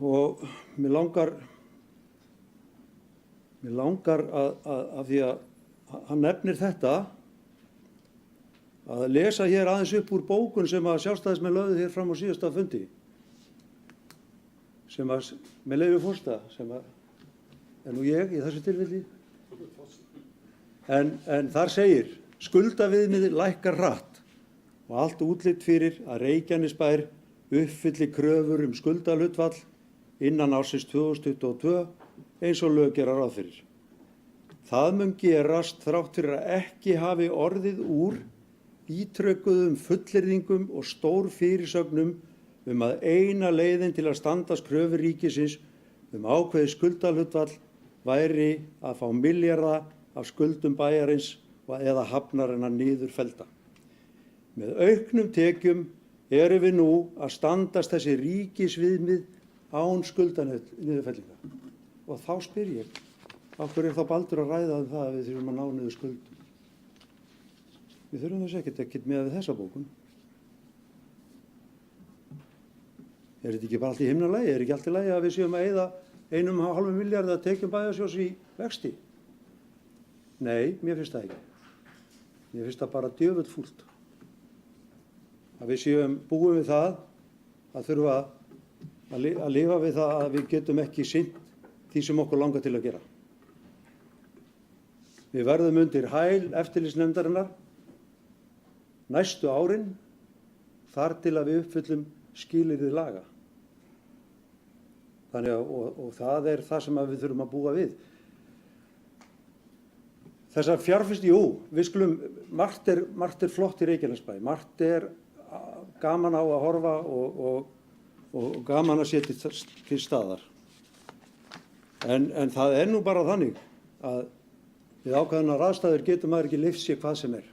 og mér langar að því að hann nefnir þetta að lesa hér aðeins upp úr bókun sem að sjálfstæðismenn lögðu hér fram á síðasta fundi sem að, með leyfi forseta, sem að er nú ég í þessu tilfelli, en þar segir skuldaviðmiðið lækkar hratt og allt útlit fyrir að Reykjanesbær uppfylli kröfur skuldahlutfall innan ársins 2022 eins og lög gera ráð fyrir. Það mun gerast þrátt fyrir að ekki hafi orðið úr ítrekuðum fullyrðingum og stór fyrirsögnum að eina leiðin til að standast kröfur ríkisins ákveðið skuldahlutfall væri að fá milljarða af skuldum bæjarins eða hafnarinnar niður fellda. Með auknum tekjum erum við nú að standast þessi ríkisviðmið án skuldaniðurfellinga. Og þá spyr ég, af hverju er þá Baldur að ræða það að við þurfum að ná niður skuldum? Við þurfum þess ekkert með við þessa bókun. Er þetta ekki bara allt í himnalagi? Er ekki allt í lagi að við séum að eyða 1,5 milljarði að tekjum bæjarsjóðs í vexti? Nei, mér finnst það ekki. Mér finnst það bara djöfull fúlt. Að við séum búin við það að þurfa að lifa við það að við getum ekki sinnt því sem okkur langar til að gera. Við verðum undir hæl eftirlitsnefndarinnar næstu árin þar til að við uppfyllum skilyrði laga. Þannig að, og það er það sem við þurfum að búa við. Þessar fjárfestingar, jú, við skulum, margt er flott í Reykjanesbæ, margt er gaman á að horfa og gaman að setja til staðar. En það er nú bara þannig að við ákveðnar aðstæður getur maður ekki leyft sér hvað sem er.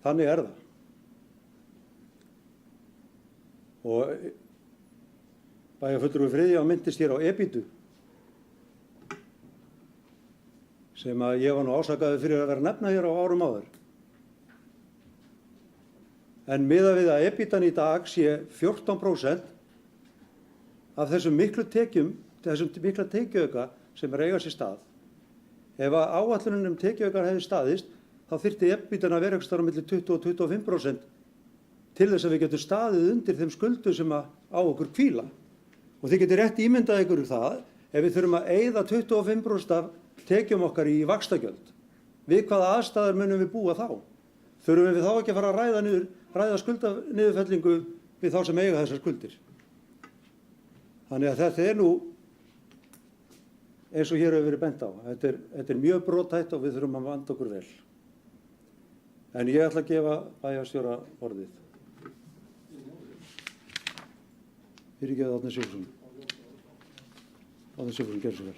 Þannig er það. Og bæjarfulltrúi Friðjón minntist hér á Ebítu sem að ég var nú ásakaður fyrir að vera að nefna hér á árum áður. En miðað við að Ebítan í dag sé 14% af þessum miklu tekjuauka sem eiga sér stað. Ef að áætlunin tekjuaukar hefði staðist, þá þyrfti Ebítan að vera einhvers staðar á milli 20 og 25% til þess að við getum staðið undir þeim skuldum sem á okkur hvíla. Og þið getur rétt ímyndað ykkur það ef við þurfum að eyða 25% af tekjum okkar í vaxtagjöld. Við hvaða aðstæður munum við búa þá? Þurfum við þá ekki að fara að ræða skuldaniðurfellingu við þá sem eiga þessar skuldir? Þannig að þetta er nú eins og hér hefur verið bent á. Þetta er mjög brothætt og við þurfum að vanda okkur vel. En ég ætla að gefa bæjarstjóra orðið. Fyrirgefðu Árni Sigfússon. Árni Sigfússon, gerðu svo vel.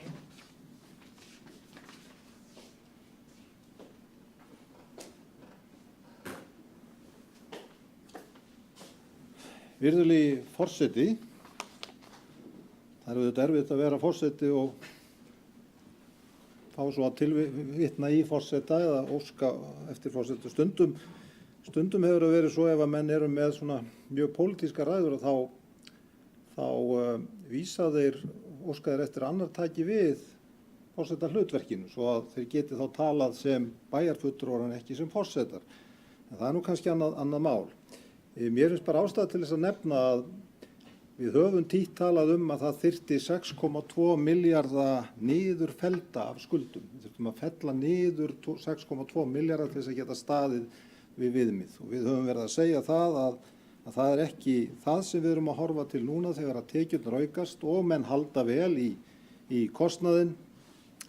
Virðulegi forseti, það er auðvitað erfitt að vera forseti og fá svo að tilvitna í forseta eða óska eftir forseta. Stundum hefur það verið svo ef að menn eru með svona mjög pólitíska ræður og þá vísa þeir óskaðir eftir annar taki við forseta hlutverkinu svo að þeir geti þá talað sem bæjarfulltrúar en ekki sem forsetar. En það er nú kannski annað mál. Mér finnst bara ástæða til þess að nefna að við höfum títt talað að það þyrfti 6,2 milljarða niður fellda af skuldum. Við þurftum að fella niður 6,2 milljarða til þess að geta staðið við viðmið. Og við höfum verið að segja það að það er ekki það sem við erum að horfa til núna þegar að tekjurnar aukast og menn halda vel í kostnaðinn.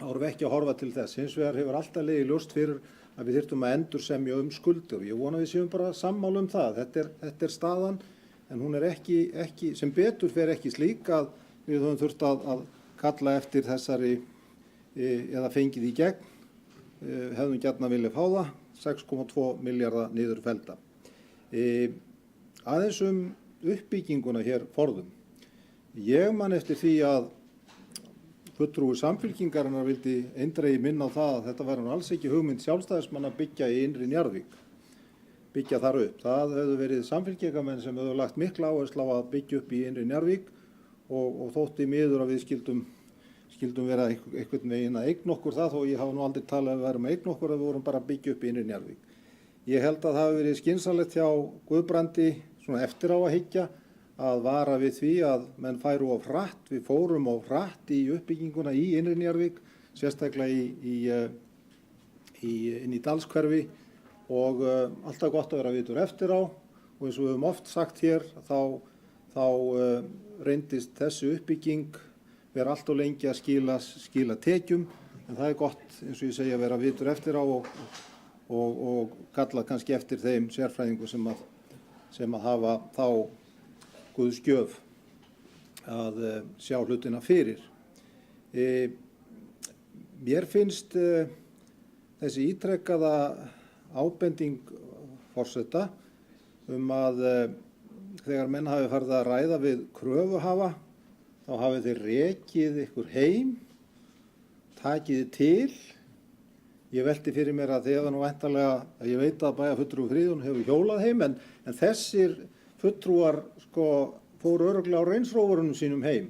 Þá erum við ekki að horfa til þess. Hins vegar hefur alltaf legið ljóst fyrir að við þyrftum að endursemja skuldir og ég vona að við séum bara sammála það. Þetta er staðan en hún er ekki sem betur fer ekki slík að við höfum þurft að kalla eftir þessari eða fengið í gegn, hefðum gjarnan viljað fá það, 6,2 milljarða niður fellda. Aðeins uppbygginguna hér forðum. Ég man eftir því að fulltrúi Samfylkingarinnar vildi eindregið minna á það að þetta væri alls ekki hugmynd sjálfstæðismanna að byggja í innri Njarðvík, byggja þar upp. Það hefðu verið Samfylkingarmenn sem hefðu lagt mikla áherslu á að byggja upp í innri Njarðvík og þótti miður að við skildum vera einhvern veginn að eigna okkur það, þó ég hafa nú aldrei talað að við værum að eigna okkur, að við vorum bara að byggja upp innri Njarðvík. Ég held að það hafi verið skynsamlegt hjá Guðbrandi svona eftir á að hyggja að vara við því að menn færu of hratt. Við fórum of hratt í uppbygginguna í innri Njarðvík, sérstaklega inn í Dalshverfi og alltaf gott að vera vitur eftir á, og eins og við höfum oft sagt hér þá reyndist þessi uppbygging vera allt og lengi að skila tekjum, en það er gott, eins og ég segja, að vera vitur eftir á og kalla kannski eftir þeim sérfræðingu sem að hafa þá Guðs gjöf að sjá hlutina fyrir. Mér finnst þessi ítrekkaða ábending forseta að þegar menn hafi farið að ræða við kröfuhafa, þá hafið þeir rekið ykkur heim, takið til. Ég velti fyrir mér að þegar nú væntanlega, að ég veit að bæjarfulltrúi Friðjón hefur hjólað heim, en þessir fulltrúar fóru örugglega á reynsrófurunum sínum heim.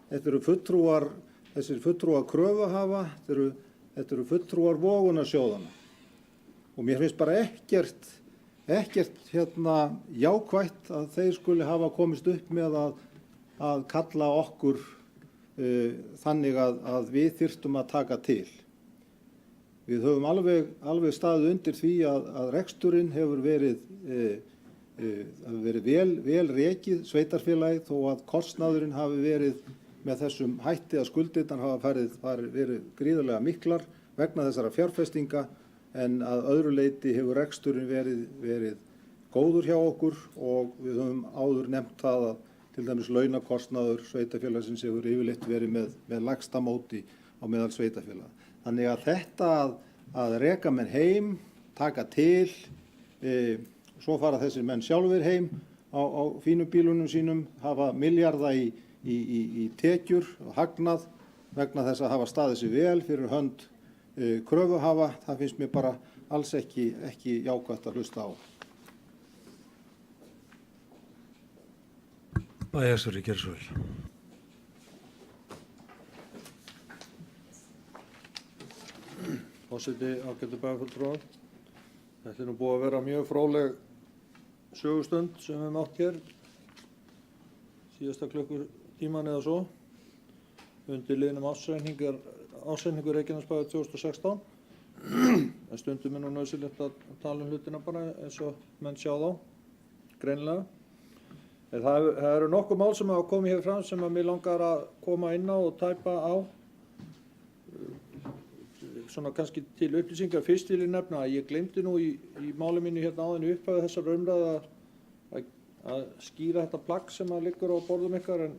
Þessir fulltrúar kröfuhafa, þetta eru fulltrúar vogunarsjóðana. Og mér finnst bara ekkert jákvætt að þeir skuli hafa komist upp með að kalla okkur þannig að við þyrftum að taka til. Við höfum alveg staðið undir því að reksturinn hefur verið vel rekið sveitarfélagið, þó að kostnaðurinn hafi verið með þessum hætti að skuldirnar hafa verið gríðarlega miklar vegna þessara fjárfestinga, en að öðru leyti hefur reksturinn verið góður hjá okkur, og við höfum áður nefnt það að til dæmis launakostnaður sveitarfélagsins hefur yfirleitt verið með lægsta móti á meðal sveitarfélaga. Þannig að þetta að reka menn heim, taka til, svo fara þessir menn sjálfur heim á fínu bílunum sínum, hafa milljarða í tekjur og hagnað vegna þess að hafa staðið sig vel fyrir hönd kröfuhafa, það finnst mér bara alls ekki jákvætt að hlusta á. Bæjarstjóri, gjörðu svo vel. Forseti, ágætu bæjarfulltrúar. Þetta er nú búið að vera mjög fróðleg sögustund sem við höfum átt hér síðasta klukkutíman eða svo undir liðnum ársreikningur Reykjanesbæjar 2016. En stundum er nú nauðsynlegt að tala hlutina bara eins og menn sjá þá, greinilega. En það eru nokkuð mál sem hafa komið hér fram sem að mig langar að koma inn á og tæpa á. Svona kannski til upplýsingar. Fyrst vil ég nefna að ég gleymdi nú í máli mínu hérna áðan í upphafi þessar umræðu að skýra þetta plagg sem að liggur á borðum ykkar, en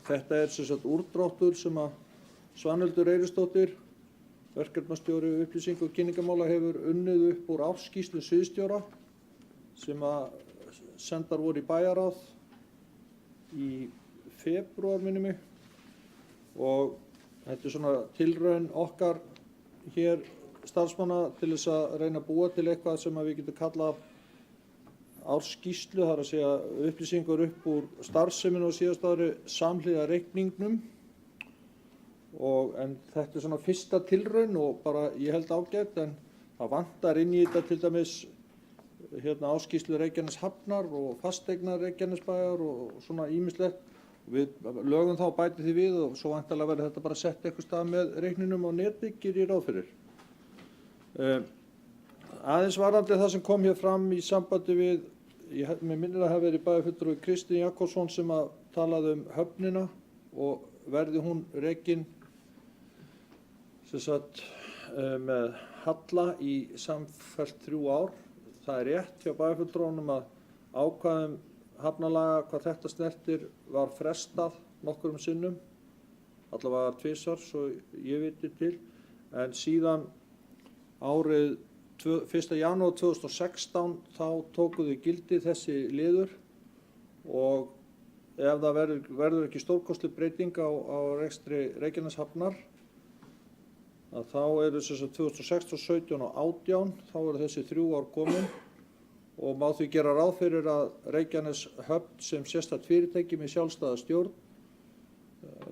þetta er sem sagt úrdráttur sem að Svanhildur Eiríksdóttir, verkefnastjóri upplýsinga og kynningamála, hefur unnið upp úr ársskýrslu sviðsstjóra sem að sendar voru í bæjarráð í febrúar minnum mig, og þetta er svona tilraun okkar hér starfsmanna til þess að reyna að búa til eitthvað sem að við getum kallað ársskýrslu, það er að segja upplýsingar upp úr starfseminu á síðasta ári samhliða reikningnum, en þetta er svona fyrsta tilraun og bara ég held ágætt, en það vantar inn í þetta til dæmis áskýrslu Reykjaneshafnar og fasteignar Reykjanesbæjar og svona ýmislegt. Við lögum þá bæti því við og svo væntanlega verður þetta bara sett eitthvað stað með reikninum á neti, gerir ég ráð fyrir. Aðeins varðandi það sem kom hér fram í sambandi við, mér minnir að hafa verið bæjarfulltrúi Kristinn Jakobsson sem að talaði höfnina og verði hún rekin sem sagt með halla í samfellt 3 ár. Það er rétt hjá bæjarfulltrúanum að ákvæðum hafnalaga hvað þetta snertir var frestað nokkrum sinnum, allavega 2 svo ég viti til, en síðan árið 1. janúar 2016 þá tókuðu gildi þessi liður, og ef það verður ekki stórkostleg breyting á rekstri Reykjaneshafnar, að þá eru sem sagt 2016, 17 og 18, þá eru þessi 3 ár komin, og má því gera ráð fyrir að Reykjaneshöfn sem sérstakt fyrirtæki með sjálfstæða stjórn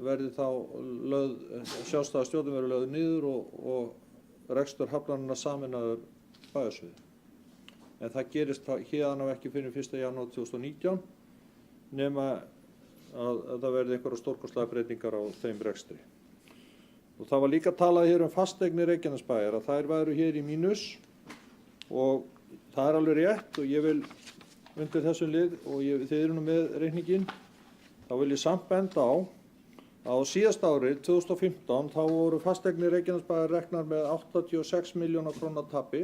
verði þá sjálfstæða stjórnin verði lögð niður og rekstur hafnarinnar sameinaður bæjarsviði. En það gerist héðan á ekki fyrir 1. janúar 2019 nema að það verði einhverjar stórkostlegar breytingar á þeim rekstri. Og það var líka talað hér fasteignir Reykjanesbæjar að þær væru hér í mínus og það er alveg rétt og ég vil undir þessum lið og þið eru nú með reikninginn, þá vil ég samt benda á að á síðasta ári, 2015, þá voru fasteignir Reykjanesbæjar reknar með 86 milljóna króna tapi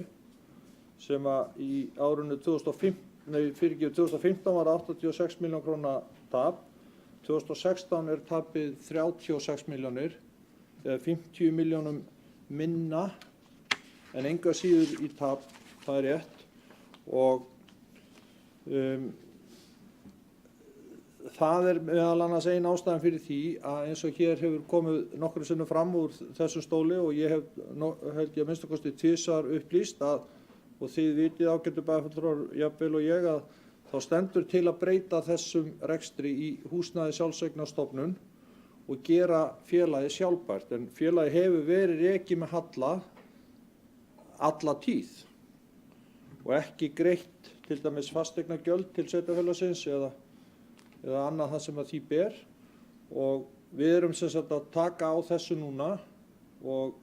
sem að í árinu 2015 var 86 milljóna króna tap. 2016 er tapið 36 milljónir eða 50 milljónum minna en engu að síður í tap, það er rétt. Og það er meðal annars ein ástæðan fyrir því að eins og hér hefur komið nokkrum sinnum fram úr þessum stóli og ég held ég að minnsta kosti tvisvar upplýst að, og þið vitið ágætu bæjarfulltrúar jafnvel og ég, að þá stendur til að breyta þessum rekstri í húsnæði sjálfseignarstofnun og gera félagið sjálfbært. En félagið hefur verið rekið með halla alla tíð og ekki greitt til dæmis fasteignagjöld til sveitarfélagsins eða annað það sem að því ber. Og við erum sem sagt að taka á þessu núna og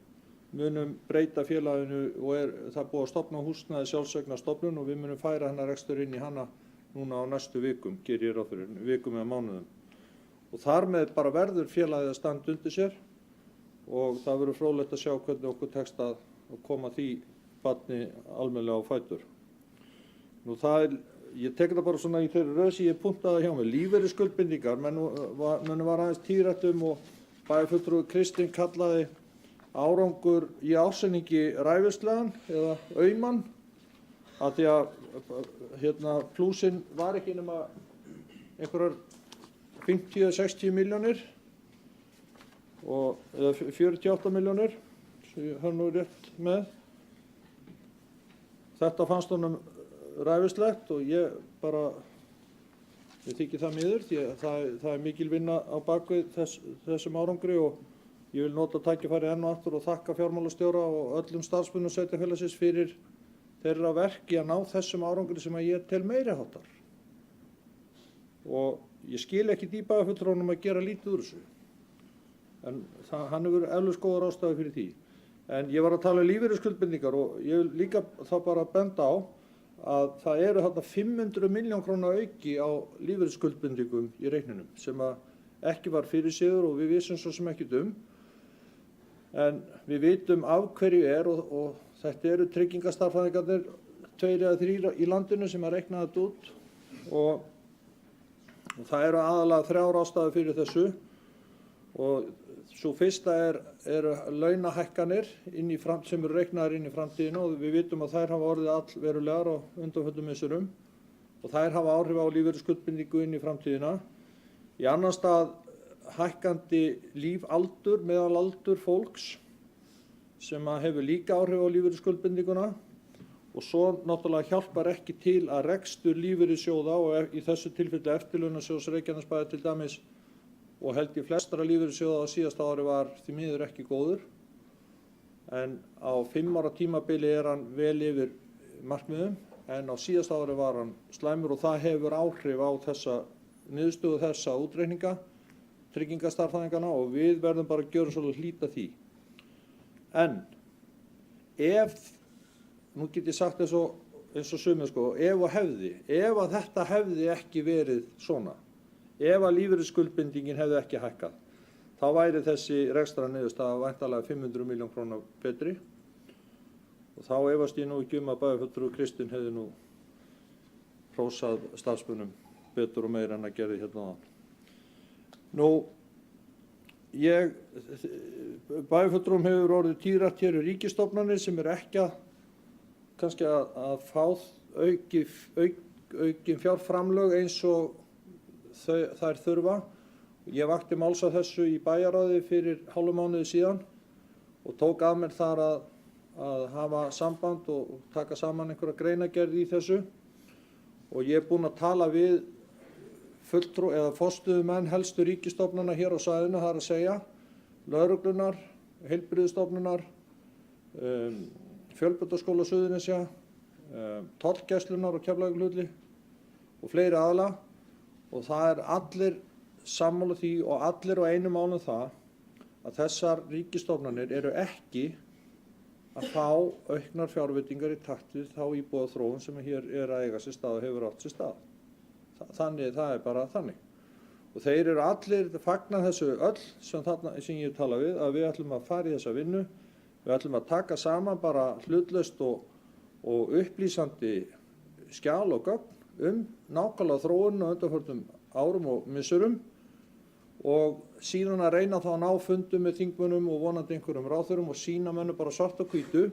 munum breyta félaginu og það er búið að stofna húsnæði sjálfseignarstofnun og við munum færa hennar rekstur inn í hana núna á næstu vikum, gerir ég ráð fyrir, vikum eða mánuðum. Og þar með bara verður félagið að standa undir sér og það verður fróðlegt að sjá hvernig okkur tekst að koma því barni almennilega á fætur. Nú ég tek það bara svona í þeirri röð sem ég puntaði hjá mig. Lífeyrisskuldbindingar, mönnum var aðeins tíðrætt og bæjarfulltrúi Kristinn kallaði árangur í ásetningi ræfilslegan eða auman að því að plúsinn var ekki nema einhverjar 50-60 milljónir eða 48 milljónir sem ég hef nú rétt með. Þetta fannst honum ræfislegt og ég þykir það miður því að það er mikil vinna á bakvið þessum árangri og ég vil nota tækifærið enn og aftur og þakka fjármálastjóra og öllum starfsmönnum sveitarfélagsins fyrir þeirra verk í að ná þessum árangri sem að ég tel meiri háttar. Og ég skil ekki í bæjarfulltrúanum að gera lítið úr þessu. En hann hefur eflaust góðar ástæður fyrir því. En ég var að tala lífeyrisskuldbindingar og ég vil líka þá bara benda á að það eru þarna 500 milljón króna auki á lífeyrisskuldbindingum í reikninum sem að ekki var fyrirséður og við vissum svo sem ekkert En við vitum af hverju og þetta eru tryggingastarfræðingarnir 2 eða 3 í landinu sem að reikna þetta út og það eru aðalega 3 ástæður fyrir þessu og svo fyrsta eru launahækkanir sem eru reiknaðar inn í framtíðinu og við vitum að þær hafa orðið allverulegar á undanförnum misserum og þær hafa áhrif á lífeyrisskuldbindingu inn í framtíðina. Í annan stað hækkandi lífaldur, meðalaldur fólks sem hefur líka áhrif á lífeyrisskuldbindinguna og svo náttúrulega hjálpar ekki til að rekstur lífeyrissjóða og í þessu tilfelli eftirlaunasjóðs Reykjanesbæjar til dæmis og held ég flestra lífeyrissjóða á síðasta ári var því miður ekki góður en á 5 ára tímabili hann vel yfir markmiðum en á síðasta ári var hann slæmur og það hefur áhrif á niðurstöðu þessa útreikninga tryggingastarfræðinganna og við verðum bara að gjöra svolítið hlýta því. En nú get ég sagt eins og sumir ef að þetta hefði ekki verið svona, ef að lífeyrisskuldbindingin hefði ekki hækkað, þá væri þessi rekstrarniðurstaða væntanlega 500 milljón króna betri og þá efast ég nú ekki að bæjarfulltrúi Kristinn hefði nú hrósað starfsmönnum betur og meira en að gera hérna áðan. Nú, bæjarfulltrúum hefur orðið tíðrætt hér ríkisstofnanir sem ekki kannski að fá aukin fjárframlög eins og þær þurfa. Ég vakti máls á þessu í bæjarráði fyrir hálfum mánuði síðan og tók að mér þar að hafa samband og taka saman einhverja greinargerð í þessu og ég er búinn að tala við eða forstöðumenn helstu ríkisstofnana hér á svæðinu, það er að segja lögreglunar, heilbrigðisstofnunar, Fjölbrautaskóla Suðurnesja, tollgæslunnar á Keflavíkurflugvelli og fleiri aðila, og það er allir sammála því og allir á einu máli um það að þessar ríkisstofnanir eru ekki að fá auknar fjárveitingar í takt við þá íbúðaþróun sem hér er að eiga sér stað og hefur átt sér stað. Þannig, það er bara þannig. Og þeir eru allir fagna þessu öll sem ég tala við, að við ætlum að fara í þessa vinnu, við ætlum að taka saman bara hlutlaust og upplýsandi skjal og gögn nákvæmlega þróun á undanförnum árum og missurum, og síðan að reyna þá að ná fundum með þingmönnum og vonandi einhverjum ráðherrum og sýna mönnum bara svart á hvítu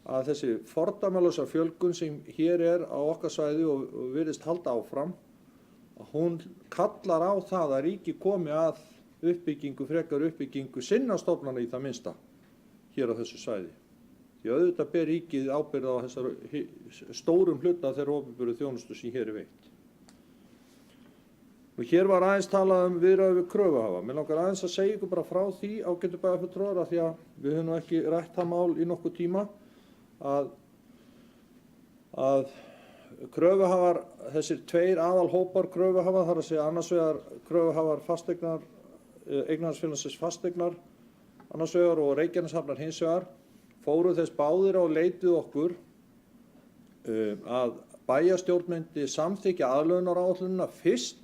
að þessi fordæmalausa fjölgun sem hér er á okkar svæði og virðist halda áfram, að hún kallar á það að ríki komi að frekar uppbyggingu sinna stofnana í það minnsta hér á þessu svæði. Því auðvitað ber ríkið ábyrgð á þessar stórum hluta þeirra opinberu þjónustu sem hér er veitt. Og hér var aðeins talað viðræður við kröfuhafa. Mér langar aðeins að segja ykkur bara frá því, ágætu bæjarfulltrúar, af því að við höfum nú ekki rætt það mál í nokkuð tíma, að kröfuhafar, þessir tveir aðalhópar kröfuhafa, þar að segja annars vegar kröfuhafar fasteignar, eignarhaldsfélagsins fasteignar, annars vegar og Reykjaneshafnar hins vegar, fóru þess báðir á leitið okkur að bæjarstjórn myndi samþykkja aðlögunaráætlunina fyrst,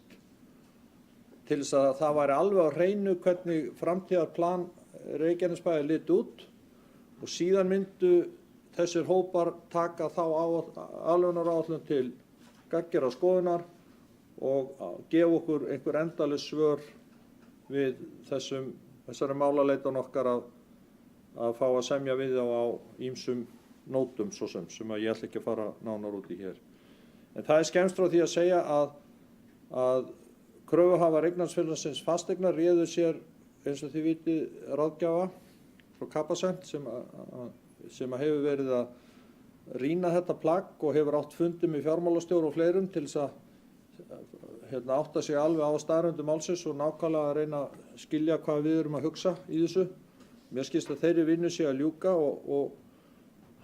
til þess að það væri alveg á hreinu hvernig framtíðarplan Reykjanesbæjar liti út, og síðan myndu þessir hópar taka þá aðlögunaráætlun til gagngerrar skoðunar og gefa okkur einhver endaleg svör við þessari málaleitan okkar að fá að semja við þá á ýmsum nótum svo sem að ég ætla ekki að fara nánar út í hér. En það er skemmst frá því að segja að kröfuhafar eignarhaldsfélagsins fasteignar réðu sér, eins og þið vitið, ráðgjafa frá Capacent sem hefur verið að rýna þetta plagg og hefur átt fundi með fjármálastjóra og fleirum til þess að átta sig alveg á staðreyndum málsins og nákvæmlega að reyna að skilja hvað við erum að hugsa í þessu. Mér skilst að þeirri vinnu sé að ljúka og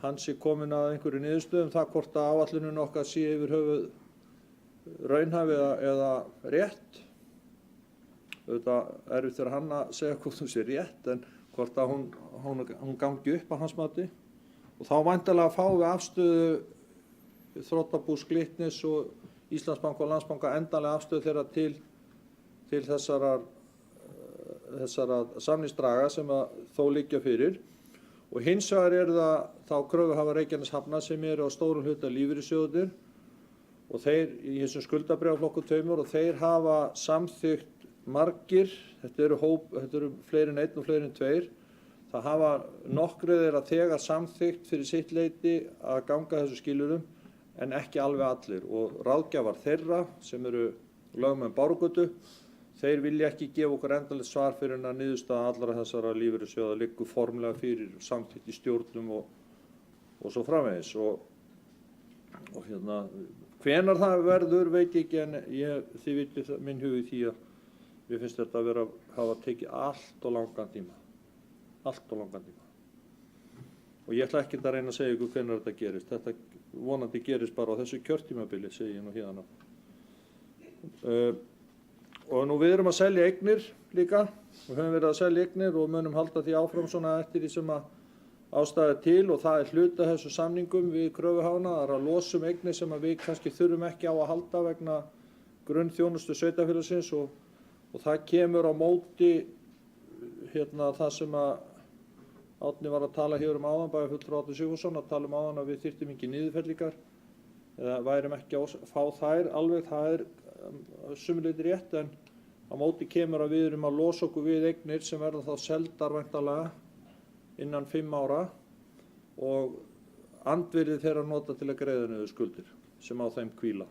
hann sé komin að einhverju niðurstöðum það hvort að áætlunin okkar sé yfir höfuð raunhæf eða rétt. Auðvitað erfitt fyrir hann að segja hvort hún sé rétt, en hvort að hún gangi upp að hans mati. Og þá væntanlega fáum við afstöðu þrotabús Glitnis og Íslandsbanka og Landsbanka endanlega afstöðu þeirra til þessara samningsdraga sem að þó liggja fyrir. Og hins vegar eru það þá kröfuhafar Reykjaneshafnar sem eru á stórum hluta lífeyrissjóðirnir og þeir í þessum skuldabréfaflokkum tveimur, og þeir hafa samþykkt margir, þetta eru fleiri en einn og fleiri en tveir, það hafa nokkrir þeirra þegar samþykkt fyrir sitt leyti að ganga þessu skilyrðum en ekki alveg allir, og ráðgjafar þeirra sem eru lögmenn Bárugötu, þeir vilja ekki gefa okkur endalegt svar fyrir en að niðurstaða allra þessara lífeyrissjóða liggur formlega fyrir samþykkt í stjórnum og svo framvegis. Og hvenær það verður veit ég ekki, en þið vitið minn hug í því að mér finnst þetta að hafa tekið allt og langan tíma. Og ég ætla ekki að reyna að segja ykkur hvenær þetta gerist. Þetta vonandi gerist bara á þessu kjörtímabili, segi ég nú hérna. Og nú við erum að selja eignir líka, og höfum verið að selja eignir og munum halda því áfram svona eftir því sem að ástæða til, og það er hluti af þessu samningum við kröfuhafana, það er að losum eignir sem að við kannski þurfum ekki á að halda vegna grunnþjónustu sveitarfélagsins, og það kemur á móti það sem að Árni var að tala hér áðan, bæjarfulltrúi Árni Sigfússon, að tala áðan að við þyrftum ekki niðurfellingar eða værum ekki að fá þær alveg, það er sumuleyti rétt, en á móti kemur að við erum að losa okkur við eignir sem verða þá seldar væntanlega innan 5 ára og andvirðið þeirra nota til að greiða niður skuldir sem á þeim hvíla.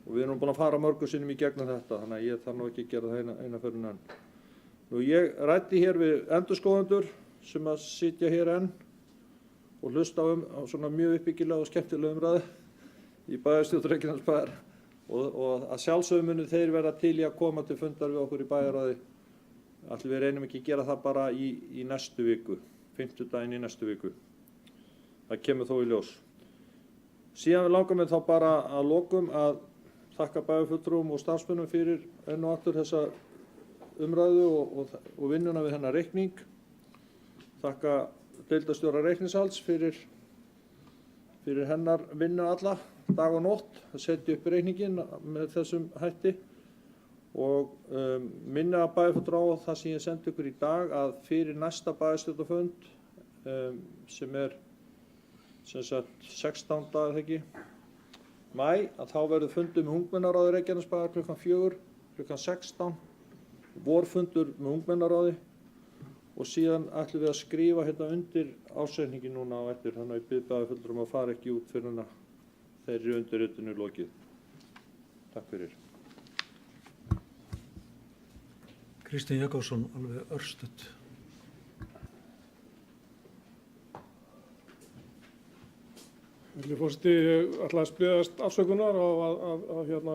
Og við erum búin að fara mörgum sinnum í gegnum þetta, þannig að ég þarf nú ekki að gera það eina fyrir enn. Nú ég ræddi hér við endurskoðendur sem að sitja hér enn og hlusta á svona mjög uppbyggilega og skemmtilega umræðu í bæjarstjórn Reykjanesbæjar, og að sjálfsögðu munu þeir vera til í að koma til fundar við okkur í bæjarráði. Ætli við reynum ekki að gera það bara í næstu viku, 5. í næstu viku. Það kemur þó í ljós. Síðan langar mig þá bara að lokum að þakka bæjarfulltrúum og starfsmönnum fyrir enn og aftur þessa umræðu og vinnuna við hennar reikning. Þakka deildarstjóra reikningshalds fyrir hennar vinnu alla, dag og nótt, að setja upp reikninginn með þessum hætti. Og minna bæjarfulltrú á það sem ég sendi ykkur í dag að fyrir næsta bæjarstjórnarfund sem er sem sagt 16. eða ekki, maí, að þá verður fundur með ungmennaráði Reykjanesbæjar klukkan 4, klukkan 16, vorfundur með ungmennaráði og síðan ætlum við að skrifa hérna undir ársreikningin núna á eftir, þannig að ég bið bæjarfulltrúum að fara ekki út fyrir hana þeirri undirritun er lokið. Takk fyrir. Kristinn Jakobsson, alveg örstutt. Virðulegi forseti, ég ætla að spyrjast afsökunar á að hérna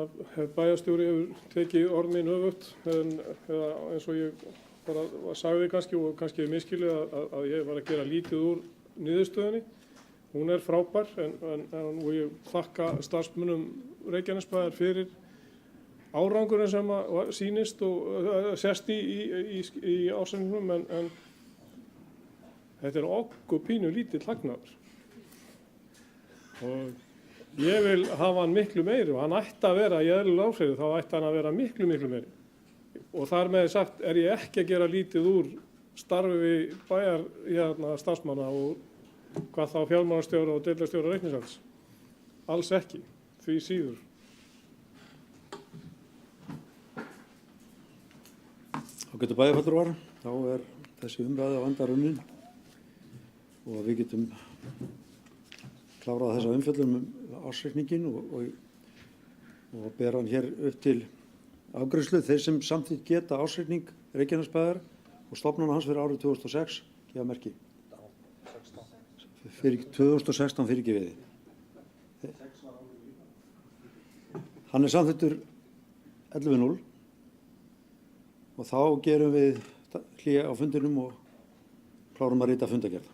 bæjarstjóri hefur tekið orð mín öfugt eða eins og ég bara sagði kannski og kannski miskilið að ég var að gera lítið úr niðurstöðunni. Hún er frábær og ég þakka starfsmönnum Reykjanesbæjar fyrir árangurinn sem sýnist og sést í ársreikningnum en þetta er okkur pínu lítill hagnaður. Og ég vil hafa hann miklu meiri og hann ætti að vera í eðlilegum áhrifum, þá ætti hann að vera miklu meiri. Og þar með sagt er ég ekki að gera lítið úr starfi starfsmanna og hvað þá fjármálastjóra og deildarstjóra reikningshalds. Alls ekki, því síður. Ágætu bæjarfulltrúar, þá er þessi umræða á enda runnin og við getum klárað þessa umfjöllun ársreikningin og bera hann hér upp til afgreiðslu. Þeir sem samþykkt geta ársreikning Reykjanesbæjar og stofnana hans fyrir árið 2006 gefa merki. 2016 fyrirgefiði. Hann er samþykktur 11:0 og þá gerum við hlé á fundinum og klárum að rita fundargerð.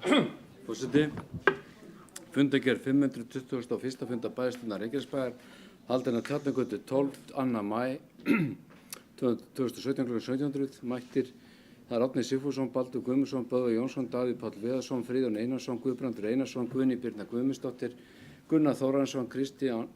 Forseti, fundargerð 521. fundar bæjarstjórnar Reykjanesbæjar haldin á Tjarnargötu 12. 2. maí 2017 kl. 17:00 mættir það er Árni Sigfússon, Baldur Guðmundsson, Böðvar Jónsson, Davíð Páll Viðarsson, Friðjón Einarsson, Guðbrandur Einarsson, Guðný Birna Guðmundsdóttir, Gunnar Þórarinsson, Kristján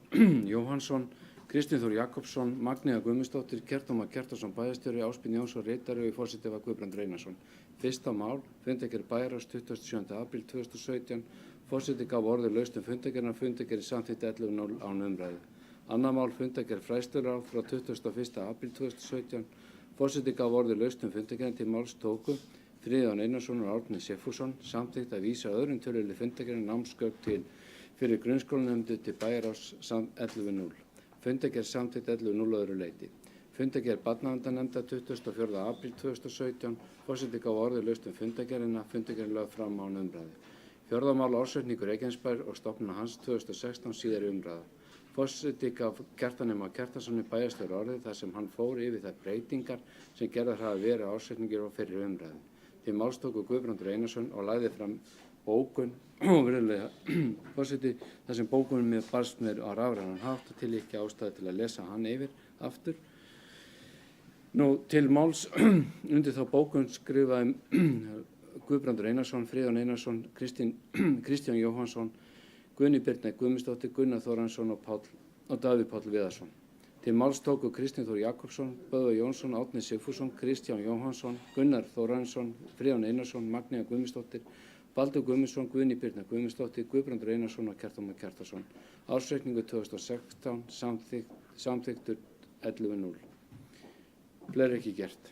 Jóhannsson, Kristín Þór Jakobsson, Magnea Guðmundsdóttir, Kjartan Kjartansson bæjarstjóri, Ásbjörn Jónsson ritari og forseti var Guðbrandur Einarsson. Fyrsta mál, fundargerð bæjarráðs 27. apríl 2017. Forseti gaf orðið laust fundargerðina, fundargerð samþykkt 11:0 án umræðu. Annað mál, fundargerð fræðsluráð frá 21. apríl 2017. Forseti gaf orðið laust fundargerðina, til máls tóku Friðjón Einarsson og Árni Sigfússon, samþykkt að vísa öðrum töluliði fundargerðina námsgögn til fyrir grunnskólanemndir til bæjarráðs 11:0. Fundargerð samþykkt 11:0 öðru leyti. Fundargerð barnaverndarnefndar 24. apríl 2017. Forseti gaf orðið laust fundargerðina, fundargerðin lögð fram án umræðu. Fjórða mál, ársreikningur Reykjanesbæjar og stofnunar hans 2016, síðari umræða. Forseti gaf Kjartani Kjartanssoni bæjarstjóra orðið þar sem hann fór yfir þær breytingar sem gerðar hafa verið ársreikningir og fyrir umræðu. Til máls tóku Guðbrandur Einarsson og lagði fram bókun og virðulega forseti þar sem bókunum með barst mér á rafrænan hátt og til ekki ástæði til að lesa hann yfir aftur. Til máls undir þá bókun skrifaði Guðbrandur Einarsson, Friðjón Einarsson, Kristján Jóhannsson, Guðný Birna Guðmundsdóttir, Gunnar Þórarinsson og Davíð Páll Viðarsson. Til máls tóku Kristín Þór Jakobsson, Böðvar Jónsson, Árni Sigfússon, Kristján Jóhannsson, Gunnar Þórarinsson, Friðjón Einarsson, Magnea Guðmundsdóttir, Baldur Guðmundsson, Guðný Birna Guðmundsdóttir, Guðbrandur Einarsson og Kjartan Kjartansson. Ársreikningur 2016 samþykktur 11:0. Fleiri ekki gert.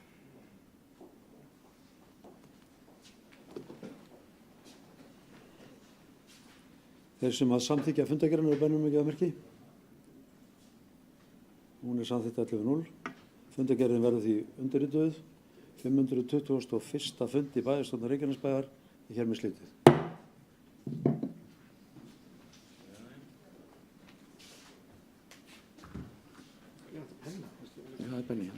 Þeir sem að samþykja fundargerðina eru bænum ekki að merki. Hún er samþykkt 11:0. Fundargerðin verður því undirrituð. 521. fundi bæjarstjórnar Reykjanesbæjar er hér með slítið. Já, það er benni.